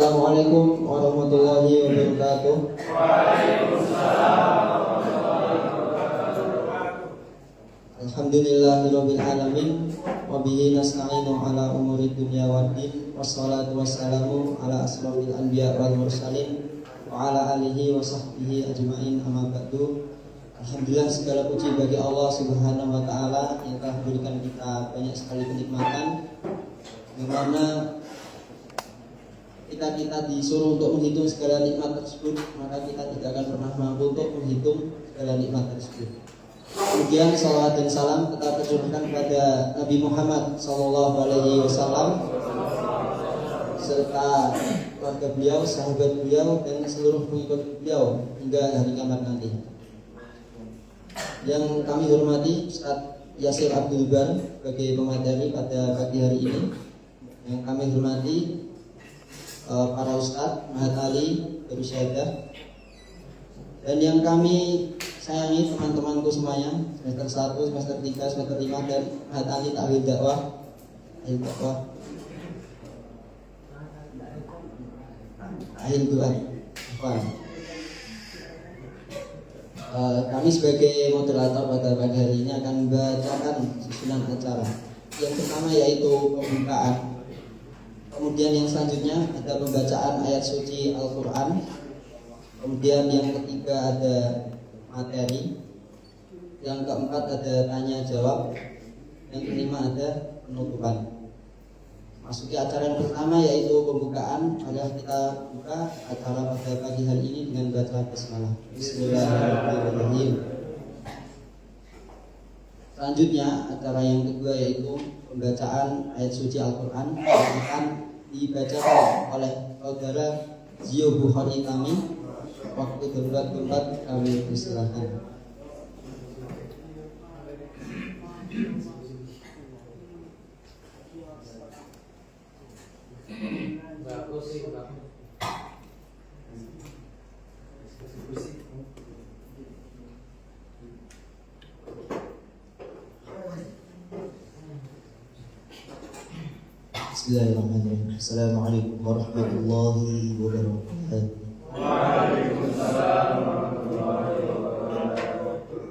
Assalamualaikum warahmatullahi wabarakatuh. Waalaikumsalam. Alhamdulillahirabbil alamin wa bihi nasta'inu ala umuri dunya waddin wassalatu wassalamu ala asrofil anbiya wal mursalin wa ala alihi wa sahbihi ajmain amma ba'du. Alhamdulillah, segala puji bagi Allah Subhanahu wa taala yang telah memberikan kita banyak sekali kenikmatan, di mana kita disuruh untuk menghitung segala nikmat tersebut, maka kita tidak akan pernah mampu untuk menghitung segala nikmat tersebut. Kemudian salawat dan salam kita tercurahkan kepada Nabi Muhammad SAW serta keluarga beliau, sahabat beliau, dan seluruh pengikut beliau hingga hari kiamat nanti. Yang kami hormati Ustaz Yasir Abdul Bar sebagai pemateri pada pagi hari ini. Yang kami hormati para ustadz, Mahat Ali, Guru Syahadah, dan yang kami sayangi teman-temanku semuanya, semester 1, semester 3, semester 5, dan Mahat Ali Ta'wil Dakwah, Ahil Doa. Kami sebagai moderator pada pagi hari ini akan membacakan susunan acara. Yang pertama yaitu pembukaan. Kemudian yang selanjutnya ada pembacaan ayat suci Al-Quran. Kemudian yang ketiga ada materi. Yang keempat ada tanya jawab. Yang kelima ada penutupan. Masuki acara yang pertama yaitu pembukaan. Maka kita buka acara pada pagi hari ini dengan baca basmalah. Bismillahirrahmanirrahim. Selanjutnya acara yang kedua yaitu pembacaan ayat suci Al-Quran yang akan dibacakan oleh saudara Zio Bukhari kami. Waktu darurat tempat kami persilahkan. Bismillahirrahmanirrahim. Assalamualaikum warahmatullahi wabarakatuh. Waalaikumsalam warahmatullahi wabarakatuh.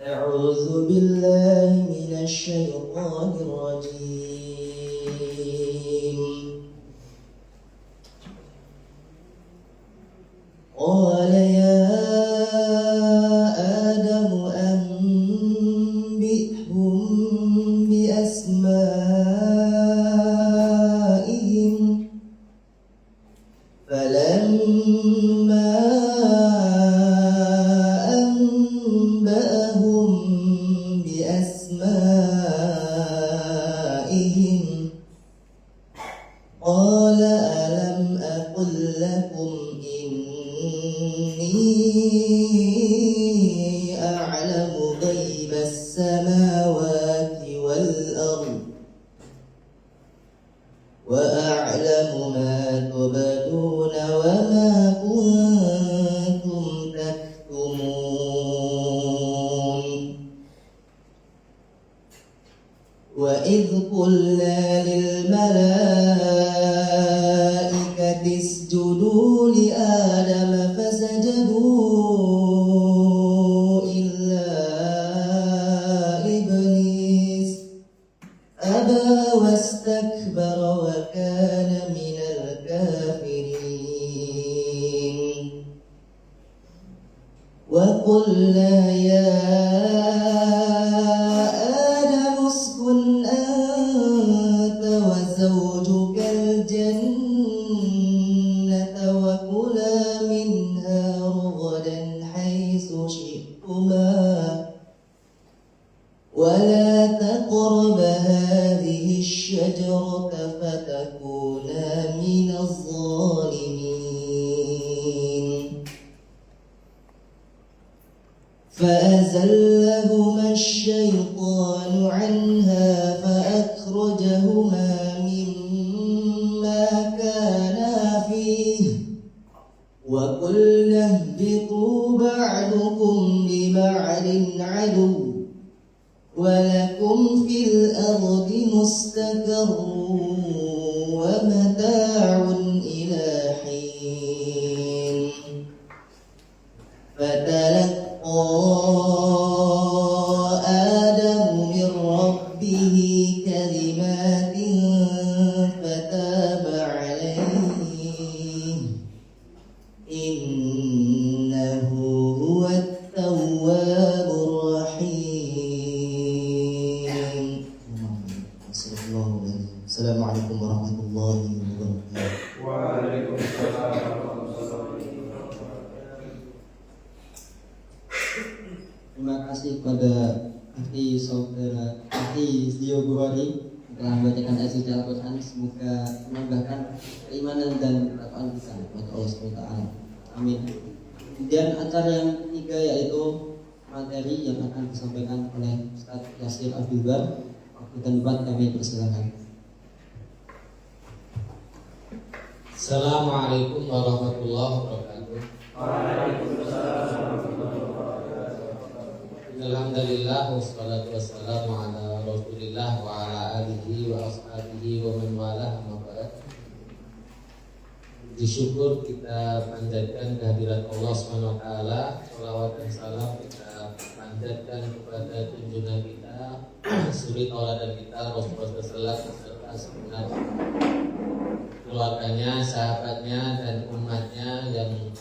A'udzu billahi minasy syaithanir rajim. Qala ya Adam anbi'hum bi asma'ihim falamma anba'ahum bi asma'ihim qala alam aqul lakum inni a'lamu ghaibas samawati wal ardh wa a'lamu ma tubduna wa ma kuntum taktumun wa idh qulna lil malaikati isjudu li adama fasajadu illa iblis aba wastakbara wa kana minal kafirin wa qulna ya Adam uskun anta wa zawjukal jannata wa kula minha ragadan haitsu syi'tuma ولا تقربا هذه الشجرة فتكونا من الظالمين فأزلهما الشيطان عنها فأخرجهما مما كانا فيه وقلنا اهبطوا بعضكم لبعض عدو ولكم في الأرض مستقر warahmatullahi wabarakatuh. Waalaikumsalam warahmatullahi wabarakatuh. Terima kasih kepada ahli saudara ahli Zio Bukhari telah membacakan ayat suci Al-Quran. Semoga menambahkan keimanan dan ketakwaan kita kepada Allah SWT. Amin. Kemudian acara yang ketiga yaitu materi yang akan disampaikan oleh Ustaz Yasir Abdulbar. Waktu dan tempat kami persilakan. Assalamualaikum warahmatullahi wabarakatuh. Waalaikumsalam warahmatullahi wabarakatuh. Alhamdulillah wassalatu wassalamu ala Rasulillah wa ala alihi wa ashabihi wa man walah amma ba'd. Disyukur kita panjatkan kehadirat Allah Subhanahu wa taala, shalawat dan salam kita panjatkan kepada junjungan kita, suri tauladan kita Rasulullah sallallahu alaihi wasallam beserta segenap keluarganya, sahabatnya dan umatnya yang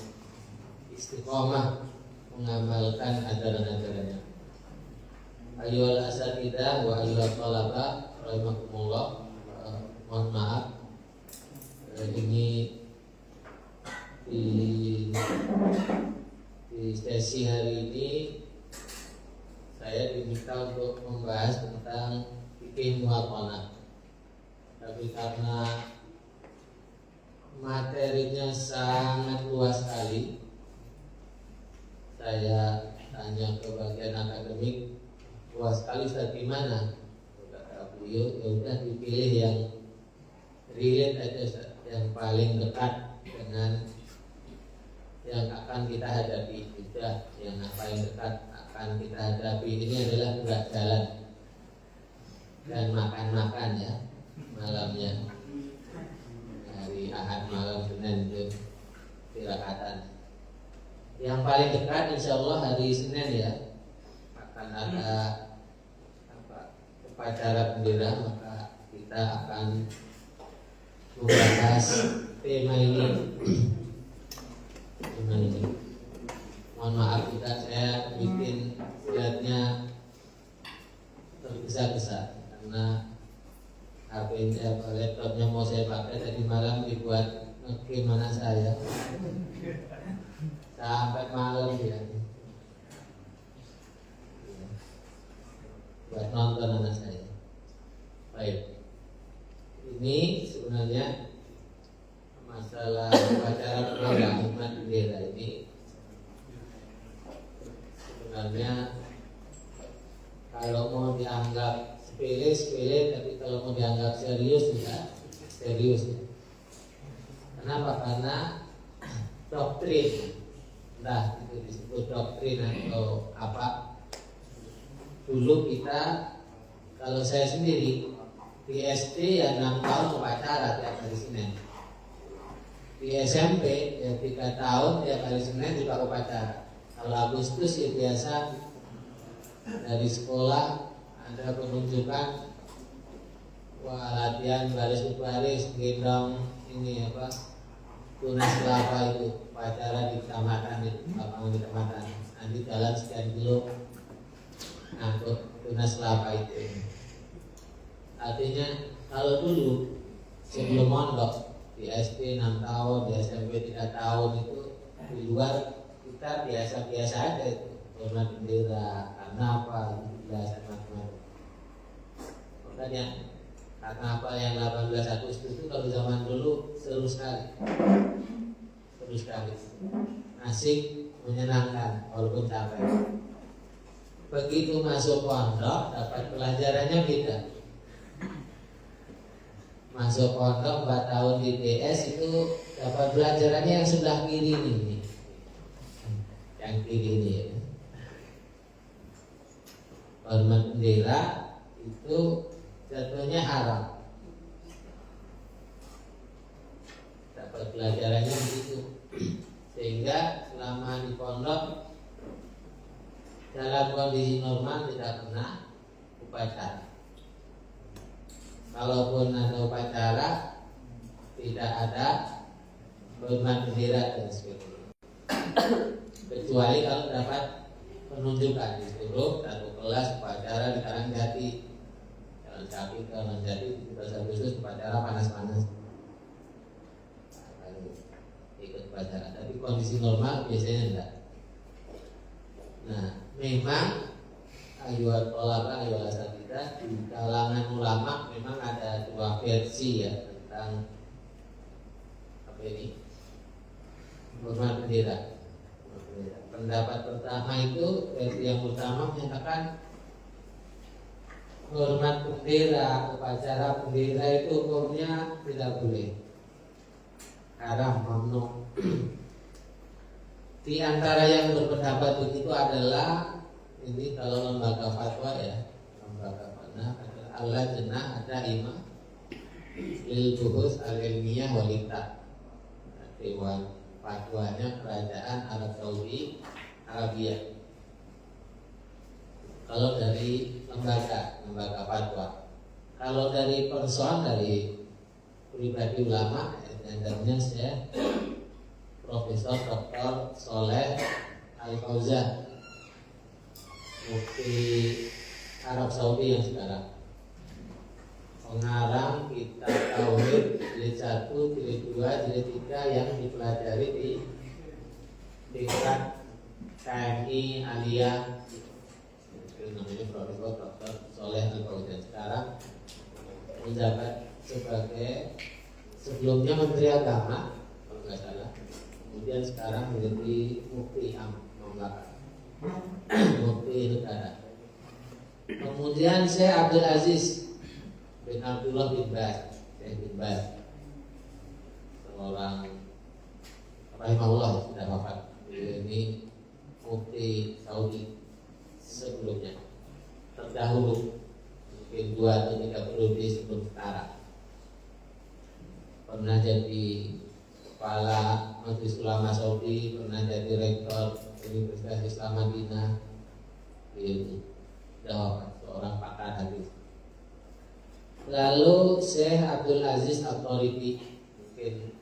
istiqomah mengamalkan ajaran-ajarannya. Ayyuhal asatidzah wa ayyuhal thalaba rahimakumullah. Mohon maaf ini di sesi hari ini saya diminta untuk membahas tentang fikih muaqanah. Tapi karena materinya sangat luas sekali, saya tanya ke bagian akademik, luas sekali Ustaz gimana? Kata beliau, ya udah dipilih yang relate aja Ustaz, yang paling dekat dengan yang akan kita hadapi. Sudah, yang paling dekat akan kita hadapi ini adalah gerak jalan dan makan-makan ya malamnya. Hari Ahad malam Senin itu tirakatan. Yang paling dekat insya Allah hari Senin ya akan ada upacara bendera, maka kita akan membahas tema ini. Mohon maaf jika saya bikin slide-nya tergesa-gesa karena HP laptopnya mau saya pakai tadi malam dibuat gimana saya sampai malam ya buat nonton anak saya. Baik, ini sebenarnya masalah upacara pengibaran bendera ini sebenarnya kalau mau dianggap sepele, tapi kalau mau dianggap serius tidak serius. Kenapa? Karena doktrin, entah itu disebut doktrin atau apa. Dulu kita, kalau saya sendiri di SD ya 6 tahun upacara tiap hari Senin. Di SMP ya 3 tahun tiap hari Senin juga upacara. Kalau Agustus ya biasa dari sekolah ada penunjukan, latihan baris baris gendong ini apa tunas kelapa itu upacara di kecamatan itu, lapangan di kecamatan. Nanti jalan sekian kilo ngangkut tunas kelapa itu. Artinya kalau dulu sebelum mondok di SD 6 tahun, di SMP 3 tahun itu di luar kita biasa-biasa aja itu, hormat bendera, karena apa, biasa macam-macam. Makanya karena apa yang 18 Agustus itu kalau zaman dulu seru sekali, asik, menyenangkan walaupun capek. Begitu masuk pondok dapat pelajarannya beda. Masuk pondok 4 tahun di DS itu dapat pelajarannya yang sebelah kiri ini, yang kiri ini ya. Hormat bendera itu jatuhnya haram. Dapat pelajarannya begitu. Sehingga selama di pondok dalam kondisi normal tidak pernah upacara. Kalaupun ada upacara tidak ada hormat bendera dan sebagainya. Kecuali kalau dapat penunjukan disuruh satu kelas upacara di Karangjati, Tapi kalau jadi 17 Agustus upacara panas-panas ikut upacara, tapi kondisi normal biasanya enggak. Nah, memang ayat tolaka ayat asatidz di kalangan ulama memang ada dua versi ya tentang apa ini hormat bendera. Pendapat pertama itu versi yang pertama menyatakan hormat bendera, upacara bendera itu hukumnya tidak boleh, haram, mamnu. Di antara yang berpendapat begitu adalah ini kalau lembaga fatwa ya, lembaga fatwa adalah al-lajnah ad-daimah lil buhus al-ilmiyah wal ifta, dewan fatwanya kerajaan Arab Saudi Arabia. Kalau dari lembaga fatwa, kalau dari person, dari pribadi ulama, namanya saya Profesor Dr. Soleh Al-Fauzan, Mufti Arab Saudi yang sekarang, pengarang kitab Tauhid jilid 1, jilid 2, jilid 3 yang dipelajari di tingkat KMI Aliyah. Itu namanya Profesor Dr. Soleh Al-Fauzan, sekarang menjabat sebagai sebelumnya Menteri Agama kalau nggak salah, kemudian sekarang menjadi Mufti Mamlaka, Mufti Negara. Kemudian Syekh Abdul Aziz bin Abdullah bin Baz, Syekh bin Baz, seorang rahimahullah sudah wafat. Ini Mufti Saudi sebelumnya, terdahulu mungkin 2 atau 3 periode sebelum sekarang. Pernah jadi kepala Majelis Ulama Saudi, pernah jadi rektor Universitas Islam Madinah. Ini sudah seorang pakar hadis. Lalu Syekh Abdul Aziz Al-Tharifi, mungkin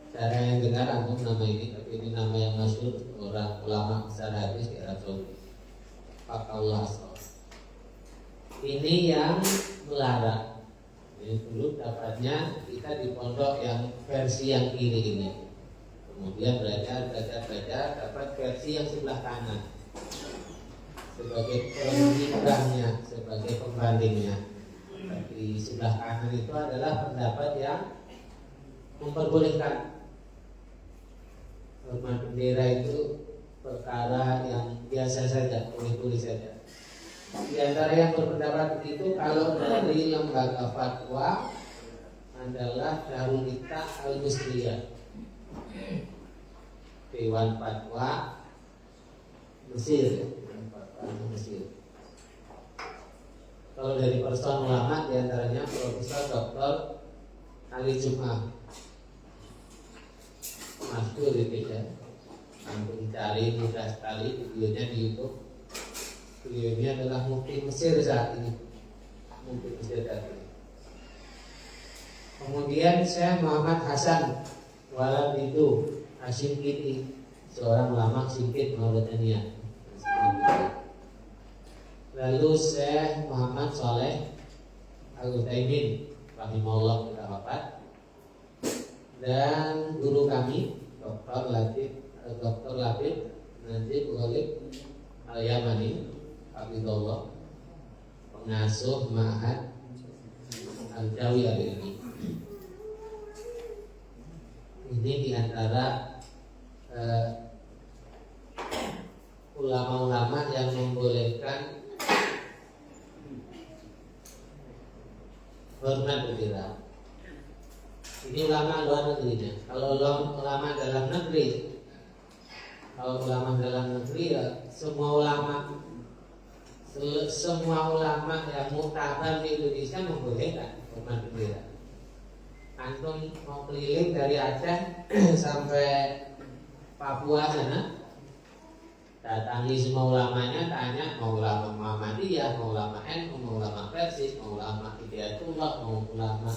cara yang dengar antum nama ini, tapi ini nama yang masyhur orang ulama besar hadis di Arab Saudi. Fakallah asal. Ini yang melarang. Ini dulu dapatnya kita di pondok yang versi yang kiri ini. Kemudian belajar dapat versi yang sebelah kanan sebagai pemikirannya, sebagai pembandingnya. Di sebelah kanan itu adalah pendapat yang memperbolehkan hormat bendera itu perkara yang biasa saja, boleh-boleh saja. Di antara yang berpendapat begitu kalau dari lembaga fatwa adalah Darul Iftah Al-Musriyah, Dewan Fatwa Mesir, Mesir. Kalau dari person ulama di antaranya Profesor Dr. Ali Jum'ah, masyhur itu ya, antum cari mudah sekali videonya di YouTube. Beliau ini adalah Mufti Mesir saat ini, Mufti Mesir saat ini. Kemudian Syekh Muhammad Hasan Walad itu Hashim Kiti, seorang ulama Singkit Mauritania. Lalu Syekh Muhammad Saleh Al-Utsaimin rahimahullah sudah wafat, dan guru kami Dr. Labib Najib Ghalib Al-Yamani Hafizullah, pengasuh Ma'had Al-Jawi ini. Ini diantara ulama-ulama yang membolehkan hormat bendera. Ini ulama luar negerinya. Kalau ulama dalam negeri, ya semua ulama yang muktabar di Indonesia membolehkan hormat bendera. Antum mau keliling dari Aceh sampai Papua sana, datangi semua ulamanya, tanya mau ulama Muhammadiyah, mau ulama NU, mau ulama Persis, mau ulama Hidayatullah, mau ulama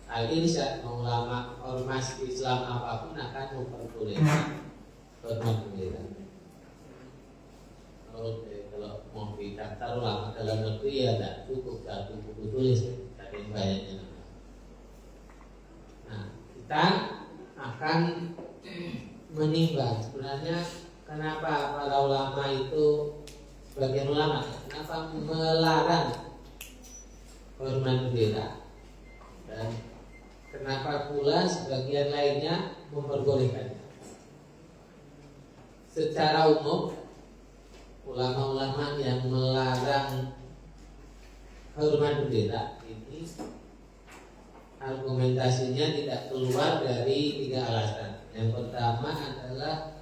Al-Irsyad, mau ulama ormas Islam apapun akan memperbolehkan hormat bendera. Kalau kalau mau didaftar ulama dalam negeri ya tidak cukup satu buku tulis, tapi banyaknya. Nah, kita akan menimbang sebenarnya kenapa para ulama itu, sebagian ulama kenapa melarang hormat bendera, dan kenapa pula sebagian lainnya memperbolehkannya. Secara umum, ulama-ulama yang melarang hormat bendera ini argumentasinya tidak keluar dari 3 alasan. Yang pertama adalah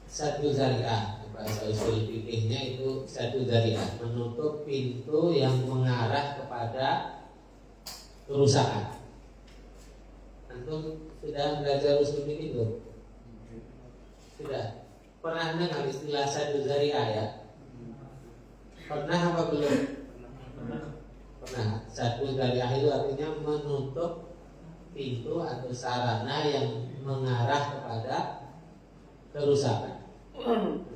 satu zariah, bahasa usul fikihnya itu satu zariah, menutup pintu yang mengarah kepada kerusakan. Antum sudah belajar usul fikih belum? Sudah. Pernah dengar istilah satu zariah ya? Pernah apa belum? Pernah. Satu zariah itu artinya menutup pintu atau sarana yang mengarah kepada kerusakan.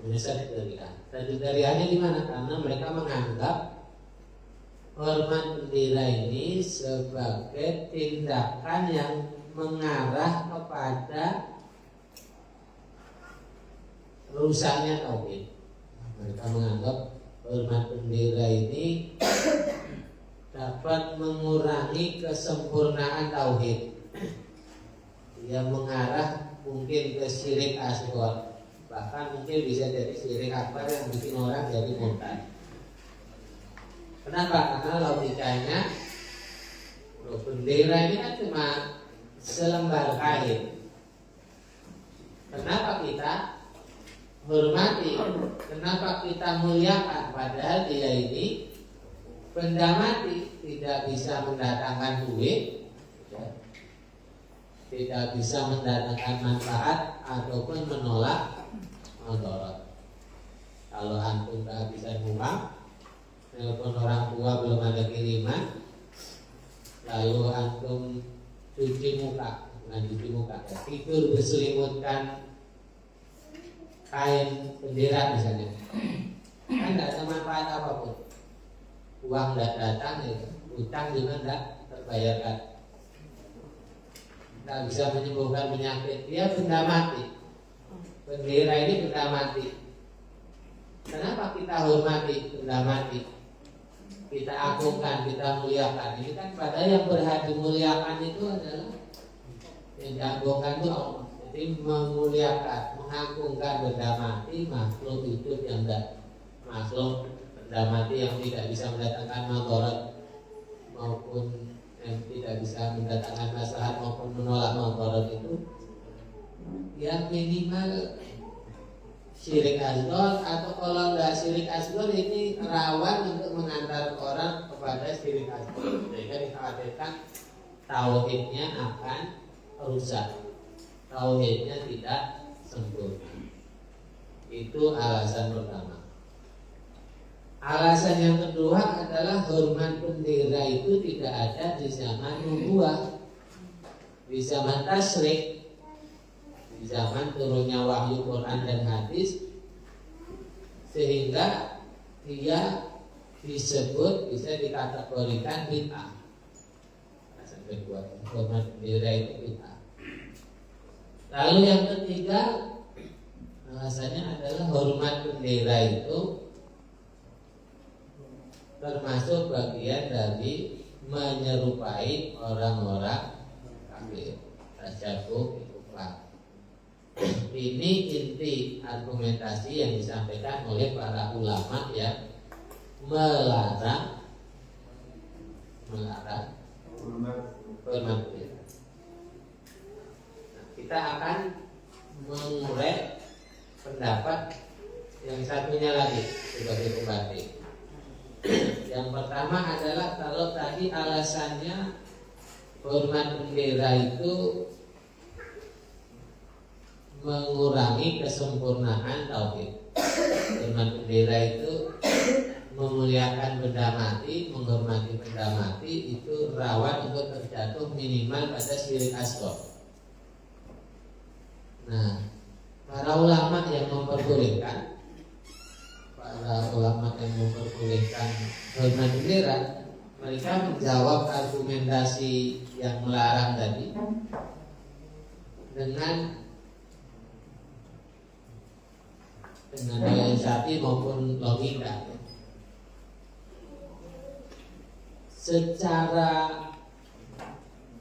Ini satu zariah. Satu zariahnya di mana? Karena mereka menganggap hormat bendera ini sebagai tindakan yang mengarah kepada rusaknya tauhid. Mereka menganggap hormat bendera ini dapat mengurangi kesempurnaan tauhid. Dia mengarah mungkin ke syirik asghar, bahkan mungkin bisa jadi syirik akbar yang bikin orang jadi murtad. Kenapa? Karena logikanya bendera ini kan cuma selembar kain. Kenapa kita hormati? Kenapa kita muliakan? Padahal dia ini benda mati, tidak bisa mendatangkan duit, tidak bisa mendatangkan manfaat ataupun menolak mudarat. Kalau antum kehabisan uang, telepon orang tua belum ada kiriman, lalu antum cuci muka, tidur berselimutkan kain bendera misalnya, kan tidak ada manfaat apapun. Uang tidak datang, ya, utang juga tidak terbayarkan, tidak bisa menyembuhkan penyakit. Dia benda mati. Bendera ini benda mati. Kenapa kita hormati benda mati? Kita agungkan, kita muliakan. Ini kan pada yang berhak dimuliakan itu adalah yang diagungkan itu Allah. Jadi memuliakan, mengagungkan benda mati, makhluk hidup yang tidak, makhluk benda mati yang tidak bisa mendatangkan mudarat maupun yang tidak bisa mendatangkan maslahat maupun menolak mudarat itu, yang minimal syirik asghar, atau kalau nggak syirik asghar ini rawan untuk mengantar orang kepada syirik asghar. Sehingga dikhawatirkan tauhidnya akan rusak, tauhidnya tidak sempurna. Itu alasan pertama. Alasan yang kedua adalah hormat bendera itu tidak ada di zaman nubuwah, di zaman tasyrik, di zaman turunnya wahyu Quran dan hadis, sehingga dia disebut, bisa dikategorikan bid'ah. Alasan kedua, hormat bendera itu bid'ah. Lalu yang ketiga, alasannya adalah hormat bendera itu termasuk bagian dari menyerupai orang-orang kafir, tasyabuh kufar. Ini inti argumentasi yang disampaikan oleh para ulama yang melarang hormat bendera. Nah, kita akan mengurai pendapat yang satunya lagi sebagai pembanding. Yang pertama adalah kalau tadi alasannya hormat bendera itu mengurangi kesempurnaan tauhid. Hormat bendera itu memuliakan benda mati, menghormati benda mati, itu rawan untuk terjatuh minimal pada syirik asghar. Nah, para ulama yang memperbolehkan para ulama yang memperbolehkan hormat bendera, mereka menjawab argumentasi yang melarang tadi dengan realisasi maupun logika. Secara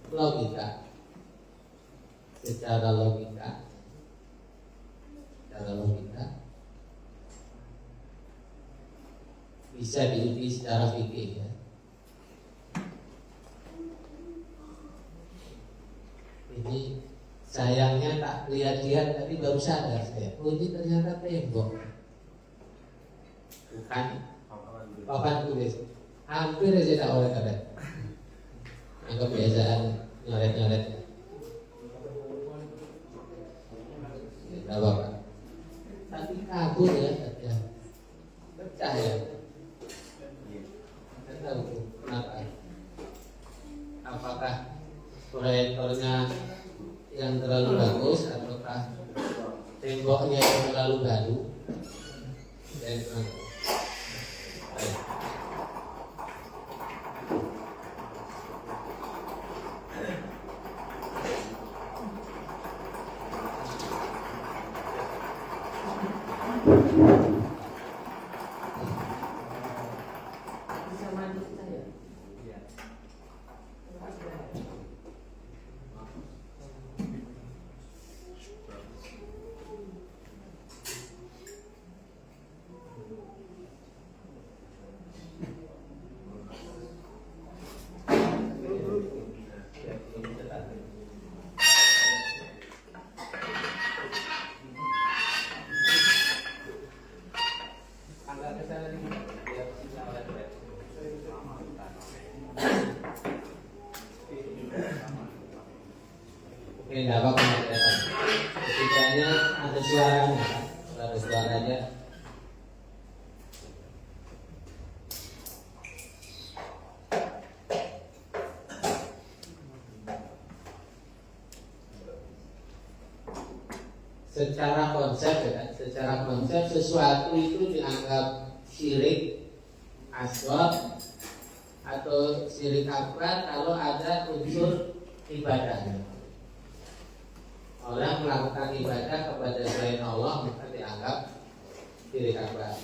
logika bisa diuji secara fikih ya. Ini sayangnya tak lihat-lihat tadi baru sadar saya. Oh ini ternyata tembok, bukan papan tulis. Hampir aja tak oleh-oleh. Anggap kebiasaan nyoret-nyoret. Tidak apa-apa. Tapi kabur ya, pecah ya. Tidak tahu kenapa. Apakah proyektornya yang terlalu bagus ataukah temboknya yang terlalu baru? Dan ini tidak apa-apa, ketikanya ada suaranya, ada suaranya. Secara konsep sesuatu itu dianggap syirik asghar atau syirik akbar kalau ada unsur ibadahnya. Orang melakukan ibadah kepada selain Allah maka dianggap syirik akbar.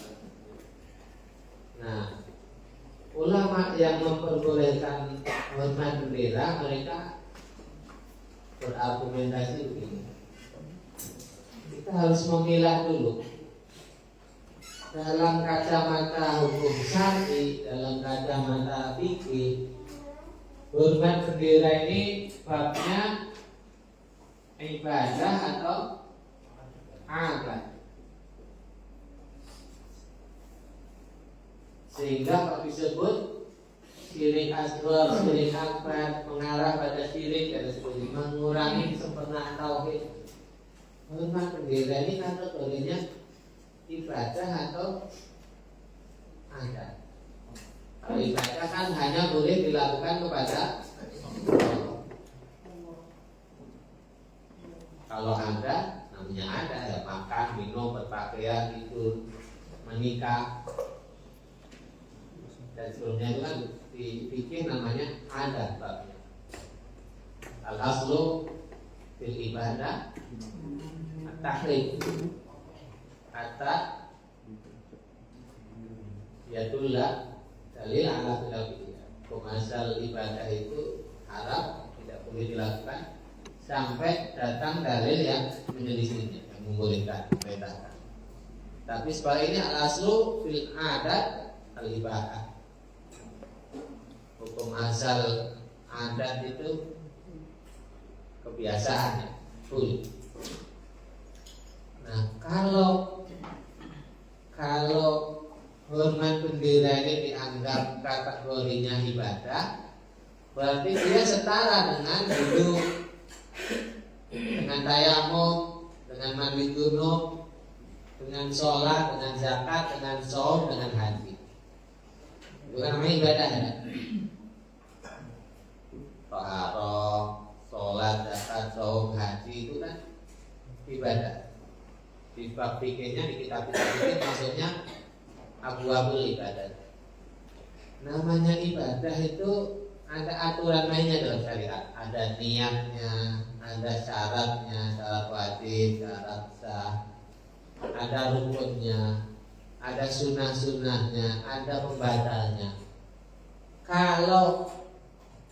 Nah, ulama yang memperbolehkan hormat bendera mereka berargumentasi begini. Kita harus memilah dulu dalam kacamata hukum syar'i, dalam kacamata fikih, hormat bendera ini babnya ibadah atau adat, sehingga kalau disebut syirik asghar, syirik akbar mengarah pada syirik dan sebagainya, mengurangi kesempurnaan tauhid. Hormat bendera ini kategorinya ibadah atau adat. Kalau ibadah kan hanya boleh dilakukan kepada Allah. Kalau ada, namanya ada ya, makan, minum, berpakaian, tidur, menikah dan sebelumnya itu kan dipikir namanya adat babnya. Al-aslu fil ibadah at-tahrim kata yadullah dalil ala khilafiyah. Asal ibadah itu haram, tidak boleh dilakukan sampai datang dalil yang menyelisihinya, yang membolehkan, membedakan. Tapi sebaliknya al-aslu fil adat al-ibadah. Hukum asal adat itu kebiasaannya full. Nah, kalau hormat bendera ini dianggap kategorinya ibadah, berarti dia setara dengan wudhu, dengan tayamum, dengan mandi junub, dengan sholat, dengan zakat, dengan shaum, dengan haji. Itu kan namanya ibadah ya. Taharah, sholat, zakat, shaum, haji itu kan ibadah. Di bab fikihnya, di kitab fikih maksudnya abu-abu ibadah. Namanya ibadah itu ada aturan mainnya dalam syariat. Ada niatnya, ada syaratnya, syarat wajib, syarat sah, ada rukunnya, ada sunnah-sunnahnya, ada pembatalnya. Kalau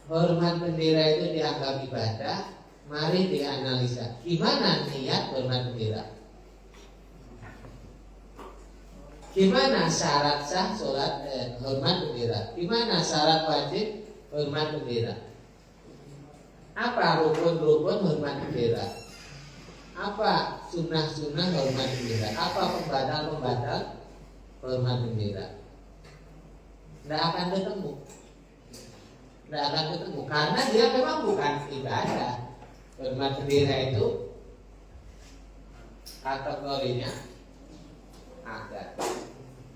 hormat bendera itu dianggap ibadah, mari dianalisa gimana niat hormat bendera. Gimana syarat sah sholat hormat bendera? Gimana syarat wajib hormat bendera? Apa rukun-rukun hormat bendera? Apa sunnah-sunnah hormat bendera? Apa pembatal-pembatal hormat bendera? Tidak akan ketemu. Tidak akan ketemu karena dia memang bukan ibadah. Hormat bendera itu kategorinya adat.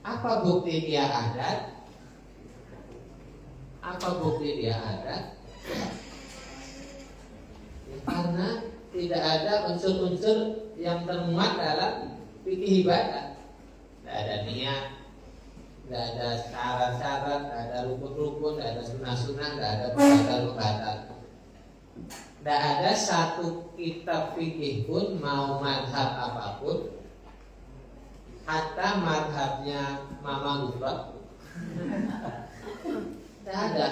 Apa bukti dia adat? Apa bukti dia adat? Karena tidak ada unsur-unsur yang termuat dalam fikih ibadah. Tidak ada niat, tidak ada syarat-syarat, tidak ada rukun-rukun, tidak ada sunnah-sunnah, tidak ada pembatal-pembatal. Tidak ada satu kitab fikih pun mau madhab apapun, hatta madhabnya Mama Gufrah, tidak ada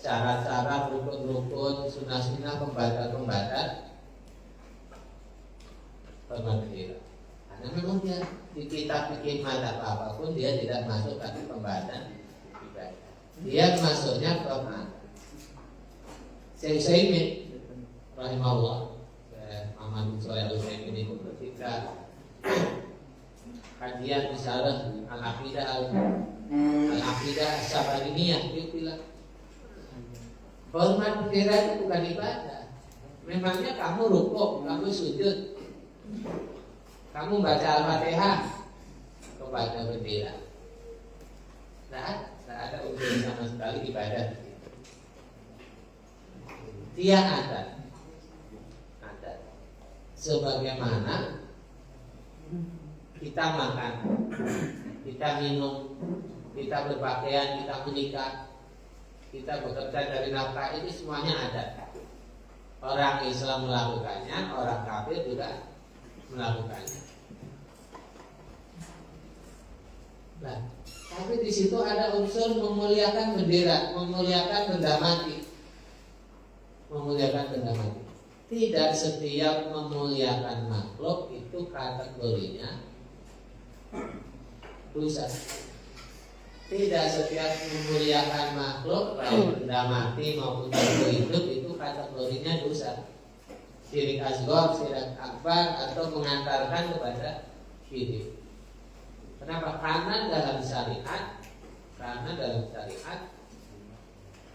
syarat-syarat, rukun-rukun, sunnah-sunnah, pembatal-pembatal hormat bendera. Karena memang dia di kitab fikih madhab apapun dia tidak masuk ke pembahasan ibadah. Dia masuknya ke mana? Syekh Utsaimin rahimahullah, Muhammad bin Shalih Al-Utsaimin itu ketika kajian misalnya al-aqidah As-Sabariniyah, dia bilang hormat bendera itu bukan ibadah. Memangnya kamu rukuk, kamu sujud, kamu baca Al-Fatihah kepada bendera? Tidak ada unsur sama sekali ibadah. Dia ada. Sebagaimana kita makan, kita minum, kita berpakaian, kita menikah, kita bekerja dari nafkah, itu semuanya ada. Orang Islam melakukannya, orang kafir juga melakukannya. Nah, tapi di situ ada unsur memuliakan bendera, memuliakan benda mati, memuliakan benda mati. Tidak setiap memuliakan makhluk itu kategorinya dosa. Tidak setiap memuliakan makhluk, baik benda mati maupun benda hidup, itu kategorinya dosa. Syirik asghar, syirik akbar, atau mengantarkan kepada syirik. Kenapa? Karena dalam syariat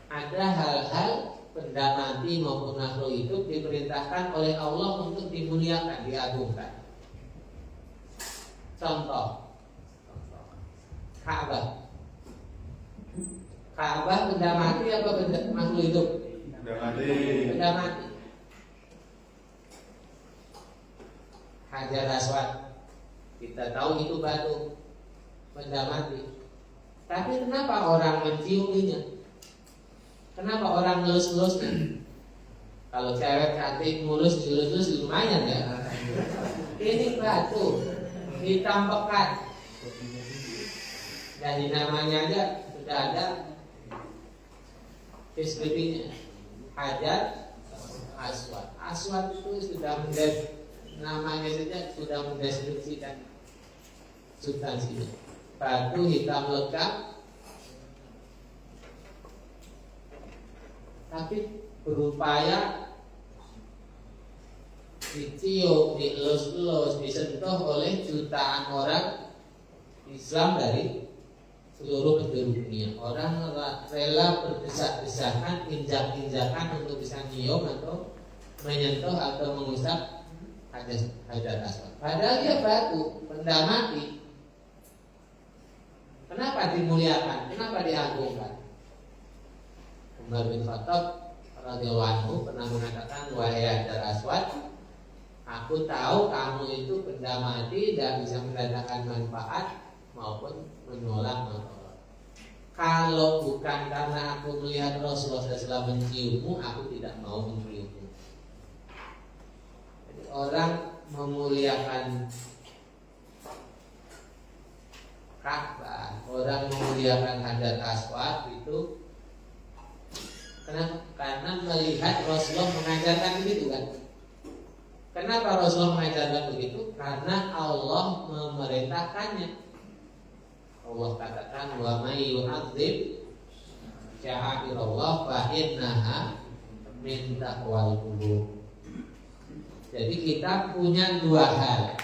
ada hal-hal benda mati maupun makhluk hidup diperintahkan oleh Allah untuk dimuliakan, diagungkan. Contoh Ka'bah. Ka'bah benda mati apa benda makhluk hidup? Benda mati. Hajar Aswad, kita tahu itu batu, benda mati. Tapi kenapa orang menciuminya? Kenapa orang ngelus-ngelusnya? Kalau cewek cantik mulus, dilus-lus lumayan ya. Ini batu, hitam pekat. Dari namanya aja sudah ada deskripsinya. Hajar Aswad. Aswad itu sudah namanya saja sudah mendeskripsikan substansinya. Batu hitam lekat, tapi berupaya dicium, dielus-elus, disentuh oleh jutaan orang Islam dari seluruh penjuru dunia. Orang rela berdesak-desakan, injak-injakan untuk bisa nyium atau menyentuh atau mengusap Hajar Aswad. Padahal dia batu, benda mati. Kenapa dimuliakan? Kenapa diagungkan? Umar bin Khattab radhiyallahu anhu pernah mengatakan, wahai Hajar Aswad, aku tahu kamu itu benda mati dan bisa mendatangkan manfaat maupun menolak madarat. Kalau bukan karena aku melihat Rasulullah SAW menciummu, aku tidak mau menciummu. Jadi orang memuliakan Ka'bah, orang memuliakan Hajar Aswad itu karena melihat Rasulullah mengajarkan begitu kan. Kenapa Rasulullah mengajarkan begitu? Karena Allah memerintahkannya. Allah katakan wa may yu'azzim sya'airallah fa innaha min taqwal qulub. Jadi kita punya ada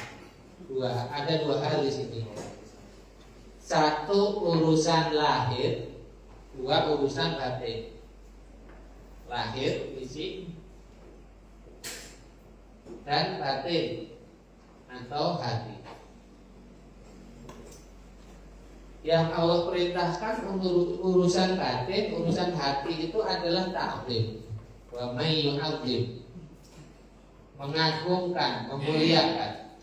dua hal di sini. Satu urusan lahir, dua urusan batin. Lahir, fisik, dan batin atau hati. Yang Allah perintahkan urusan batin, urusan hati itu adalah ta'zim. Wa may yu'azzim, mengagungkan, memuliakan.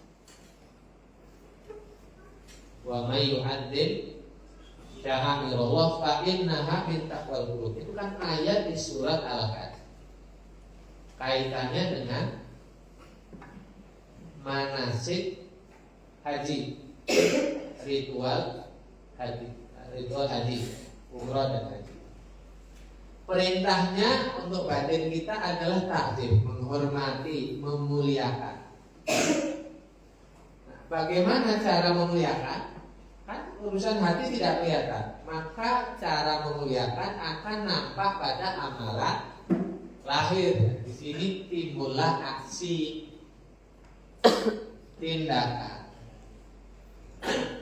Wa may yu'azzim sya'airallah fa innaha min taqwal qulub. Itu kan ayat di surat Al-Kahf. Kaitannya dengan manasik haji, ritual haji, umrah dan haji. Perintahnya untuk batin kita adalah ta'zim, menghormati, memuliakan. Nah, bagaimana cara memuliakan? Kan urusan hati tidak kelihatan, maka cara memuliakan akan nampak pada amalan lahir. Di sini timbullah aksi, tindakan.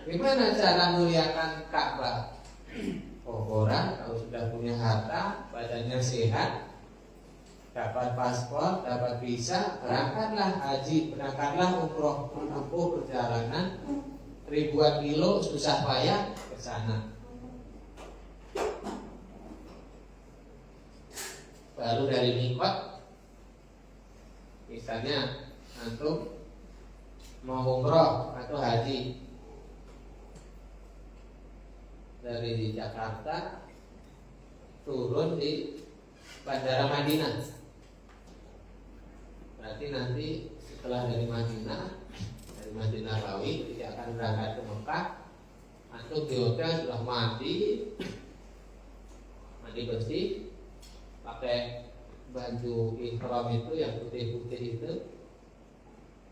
Gimana cara memuliakan Ka'bah? Orang kalau sudah punya harta, badannya sehat, dapat paspor, dapat visa, berangkatlah haji, berangkatlah umroh, menempuh perjalanan ribuan kilo susah payah ke sana. Baru dari mikot, misalnya antum mau umroh atau haji dari Jakarta, turun di Bandara Madinah. Berarti nanti setelah dari Madinah Rawi, dia akan berangkat ke Mekah. Antum di hotel sudah mandi bersih, pakai baju ihram itu yang putih-putih itu.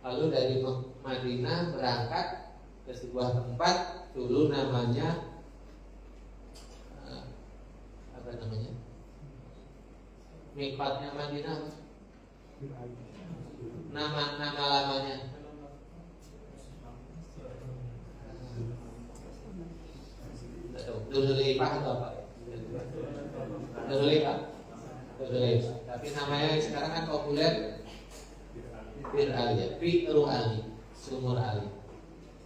Lalu dari Madinah berangkat ke sebuah tempat, dulu namanya mikotnya Madinah, nama lamanya Dzulhuleifah atau apa? Dzulhuleifah. Tapi namanya sekarang kan populer Bir Ali, Bi'ru Ali, Sumur Ali.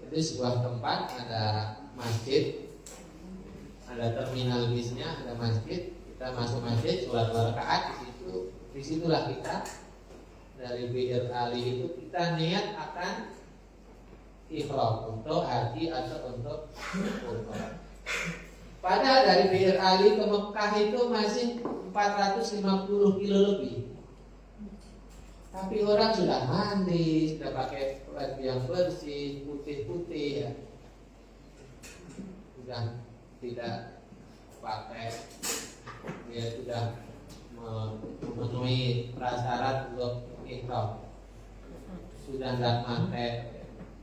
Itu sebuah tempat, ada masjid, ada terminal bisnya, ada masjid. Kita masuk masjid, sholat 2 rakaat di situ. Disitulah kita dari Bir Ali itu kita niat akan ihram untuk haji atau untuk umrah. Padahal dari Bir Ali ke Mekah itu masih 450 kilo lebih. Tapi orang sudah mandi, sudah pakai baju yang bersih, putih-putih ya. Sudah tidak pakai, dia sudah memenuhi prasyarat untuk ihram. Sudah tidak pakai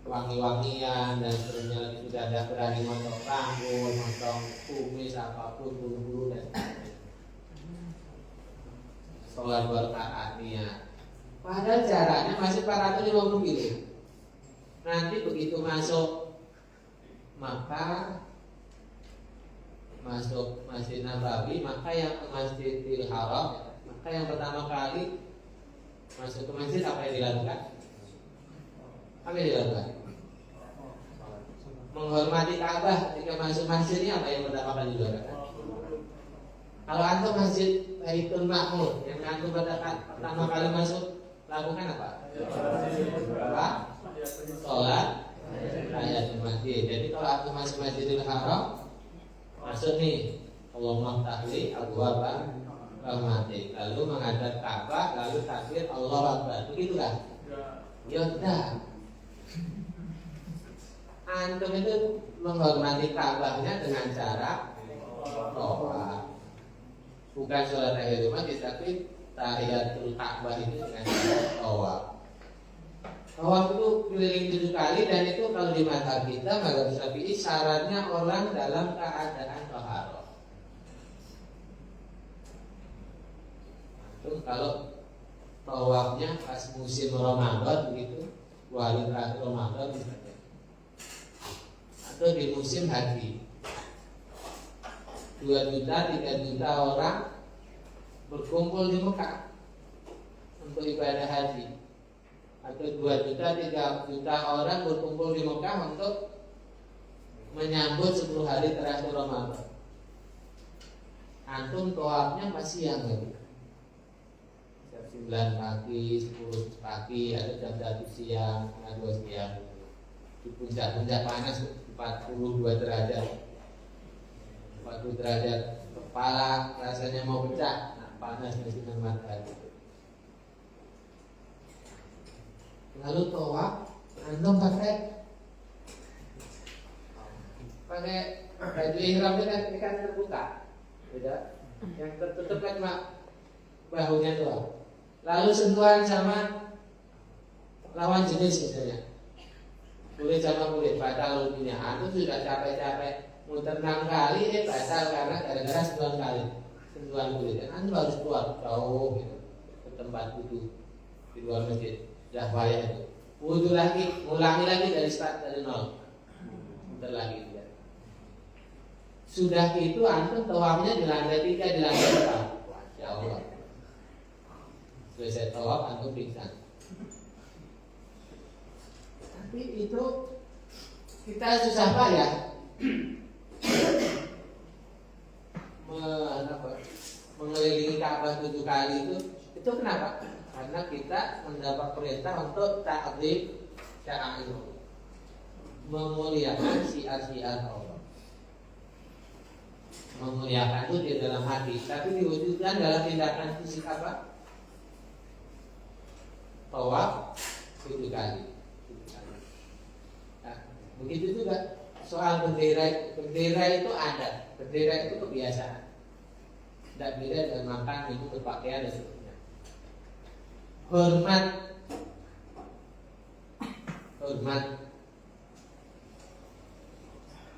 wangi-wangian dan seterusnya lagi, sudah ada berani motong rambut, motong kumis, apapun, bulu-bulu dan sholat 2 rakaat niat. Padahal jaraknya masih 450 kilo. Nanti begitu masuk maka masuk Masjid Nabawi, maka yang ke Masjidil Haram, maka yang pertama kali masuk ke masjid apa yang dilakukan? Apa yang dilakukan? Menghormati Ka'bah. Ketika masuk masjid ini apa yang pertama kali dilakukan? Kalau antum Masjid Baitul Ma'mur yang antum pertama kali masuk, lakukan apa? Sholat tahiyatul masjid. Jadi kalau aku masuk Masjidil Haram, masuk nih Allahumma ftahli abwaaba rahmatik, lalu menghadap Ka'bah, lalu takbir Allahu Akbar. Begitu kan? Ya udah. Antum itu menghormati Ka'bahnya dengan cara tawaf. Bukan sholat tahiyatul masjid, tapi tahiyatul Ka'bah itu dengan cara tawaf. Tawaf itu keliling 7 kali, dan itu kalau di mazhab kita, mazhab Syafi'i, syaratnya orang dalam keadaan taharah. Itu kalau tawafnya pas musim Ramadan begitu, 2 hari terakhir Ramadan misalnya, atau di musim haji, 2 juta, 3 juta orang berkumpul di Mekah untuk ibadah haji, atau 2 juta, 3 juta orang berkumpul di Mekah untuk menyambut 10 hari terakhir Ramadan. Antum tawafnya pas siang lagi, jam 9 pagi, 10 pagi, atau jam 1 siang, setengah 2 siang, di puncak-puncak panas 42 derajat, 40 derajat, kepala rasanya mau pecah, panas sinar matahari. Lalu tawaf, antum pakai baju ihram itu kan terbuka, tidak? Yang tertutup kan cuma bahunya doang. Lalu sentuhan sama lawan jenis misalnya, kulit sama kulit, batal wudhunya. Antum sudah capek-capek muter 6 kali, batal karena gara-gara sentuhan kali, sentuhan kulit. Antum harus keluar jauh gitu, ke tempat wudhu di luar masjid. Dah bahaya itu. Wudhu lagi, ulangi lagi dari start, dari nol. Muter lagi ya. Sudah itu antum tawafnya di lantai 3, di lantai 4. Masya Allah. Selesai tawaf antum pingsan. Tapi itu kita susah payah mengelilingi Ka'bah 7 kali itu kenapa? Karena kita mendapat perintah untuk ta'zim sya'air, memuliakan syiar-syiar Allah. Memuliakan itu di dalam hati, tapi diwujudkan dalam tindakan fisik apa? Tawaf 7 kali. Nah, begitu juga soal bendera. Bendera itu adat, bendera itu kebiasaan. Tidak beda dengan makan, minum, berpakaian dan sebagainya. Hormat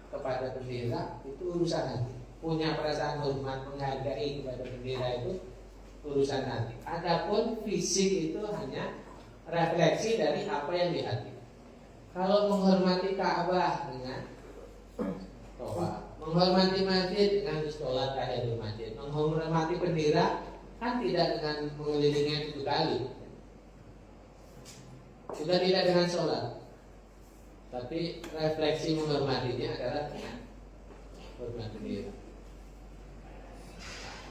kepada bendera itu urusan hati. Punya perasaan hormat, menghargai kepada bendera itu urusan hati. Adapun fisik itu hanya refleksi dari apa yang di hati. Kalau menghormati Ka'bah dengan tawaf, menghormati masjid dengan sholat tahiyatul masjid, menghormati bendera kan tidak dengan mengelilingi 7 kali, juga tidak dengan sholat, tapi refleksi menghormatinya adalah dengan hormat bendera.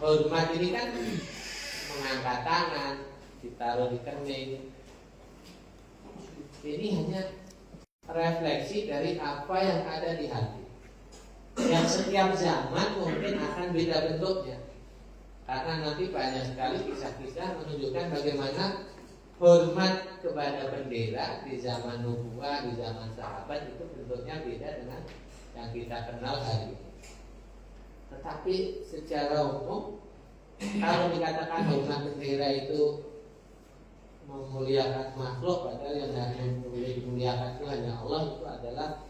Hormat ini kan mengangkat tangan, ditaruh di kening. Ini hanya refleksi dari apa yang ada di hati, yang setiap zaman mungkin akan beda bentuknya. Karena nanti banyak sekali kisah-kisah menunjukkan bagaimana hormat kepada bendera di zaman nubuwah, di zaman sahabat itu bentuknya beda dengan yang kita kenal hari ini. Tetapi secara umum, kalau dikatakan hormat bendera itu memuliakan makhluk, padahal yang hanya memuliakan itu hanya Allah, itu adalah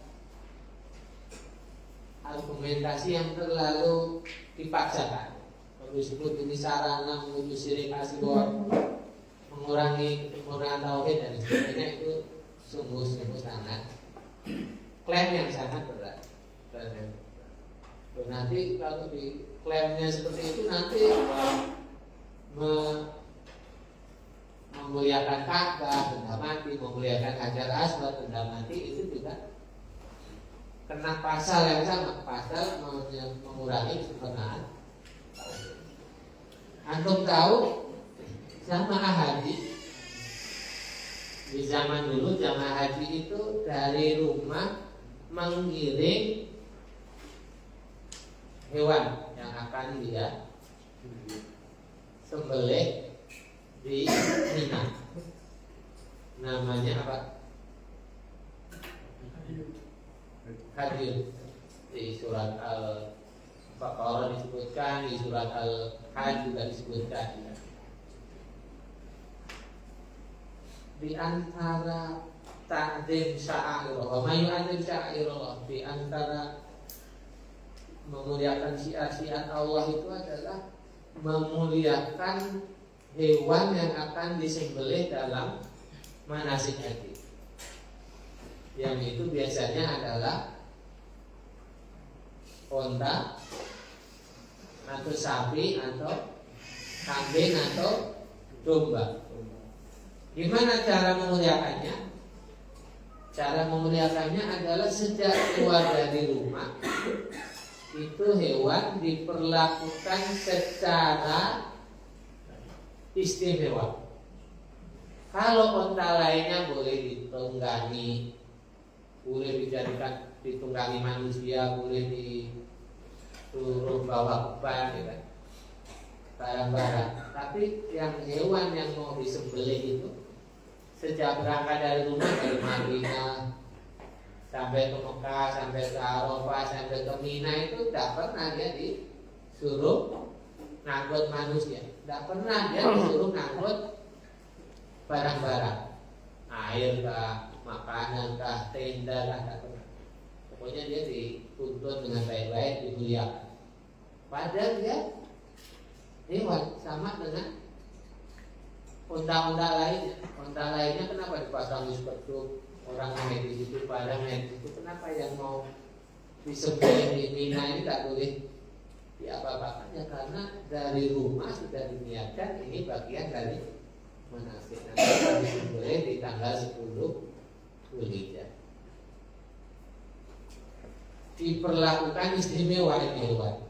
argumentasi yang terlalu dipaksakan. Disebut ini sarana menuju syirik asghar, mengurangi kesempurnaan tauhid dan sebagainya, itu sungguh-sungguh sangat klaim yang sangat berat. Nanti kalau di klaimnya seperti itu, nanti memuliakan Ka'bah benda mati, memuliakan Hajar Aswad benda mati, itu juga kena pasal yang sama, pasal mengurangi kesempurnaan. Antum tahu jamaah haji Di zaman dulu jamaah haji itu dari rumah mengiring hewan yang akan dia sembelih di Mina. Namanya apa? Hadir. Di surat Al-Baqarah disebutkan, di surat Al-Hajj juga disebutkan. Di antara ta'zim sya'airullah, ma yu'adzim sya'airullah, di antara memuliakan syiar-syiar Allah itu adalah memuliakan hewan yang akan disembelih dalam manasik haji. Yang itu biasanya adalah unta atau sapi atau kambing atau domba. Gimana cara memuliakannya? Cara memuliakannya adalah sejak keluar dari rumah itu hewan diperlakukan secara istimewa. Kalau unta lainnya boleh ditunggangi, boleh dijadikan ditunggangi manusia, boleh disuruh bawa beban, ya kan? Barang-barang. Tapi yang hewan yang mau disembelih itu sejak berangkat dari rumah, dari Madinah sampai ke Mekah, sampai ke Arafah, sampai ke Mina itu tidak pernah dia disuruh ngangkut manusia, tidak pernah dia disuruh ngangkut barang-barang, air kah, makanan kah, tenda kah, tidak pernah. Pokoknya dia dituntun dengan baik-baik, dimuliakan. Padahal dia hewan sama dengan unta-unta lainnya. Unta lainnya kenapa dipasang di sepeduk, orang main di situ, pada main di situ? Kenapa yang mau disembelih di Mina ini tak boleh diapa-apakan? Ya karena dari rumah sudah diniatkan ini bagian dari manasik. Nanti disembelih di tanggal 10 Dzulhijjah. Diperlakukan istimewa ini hewan.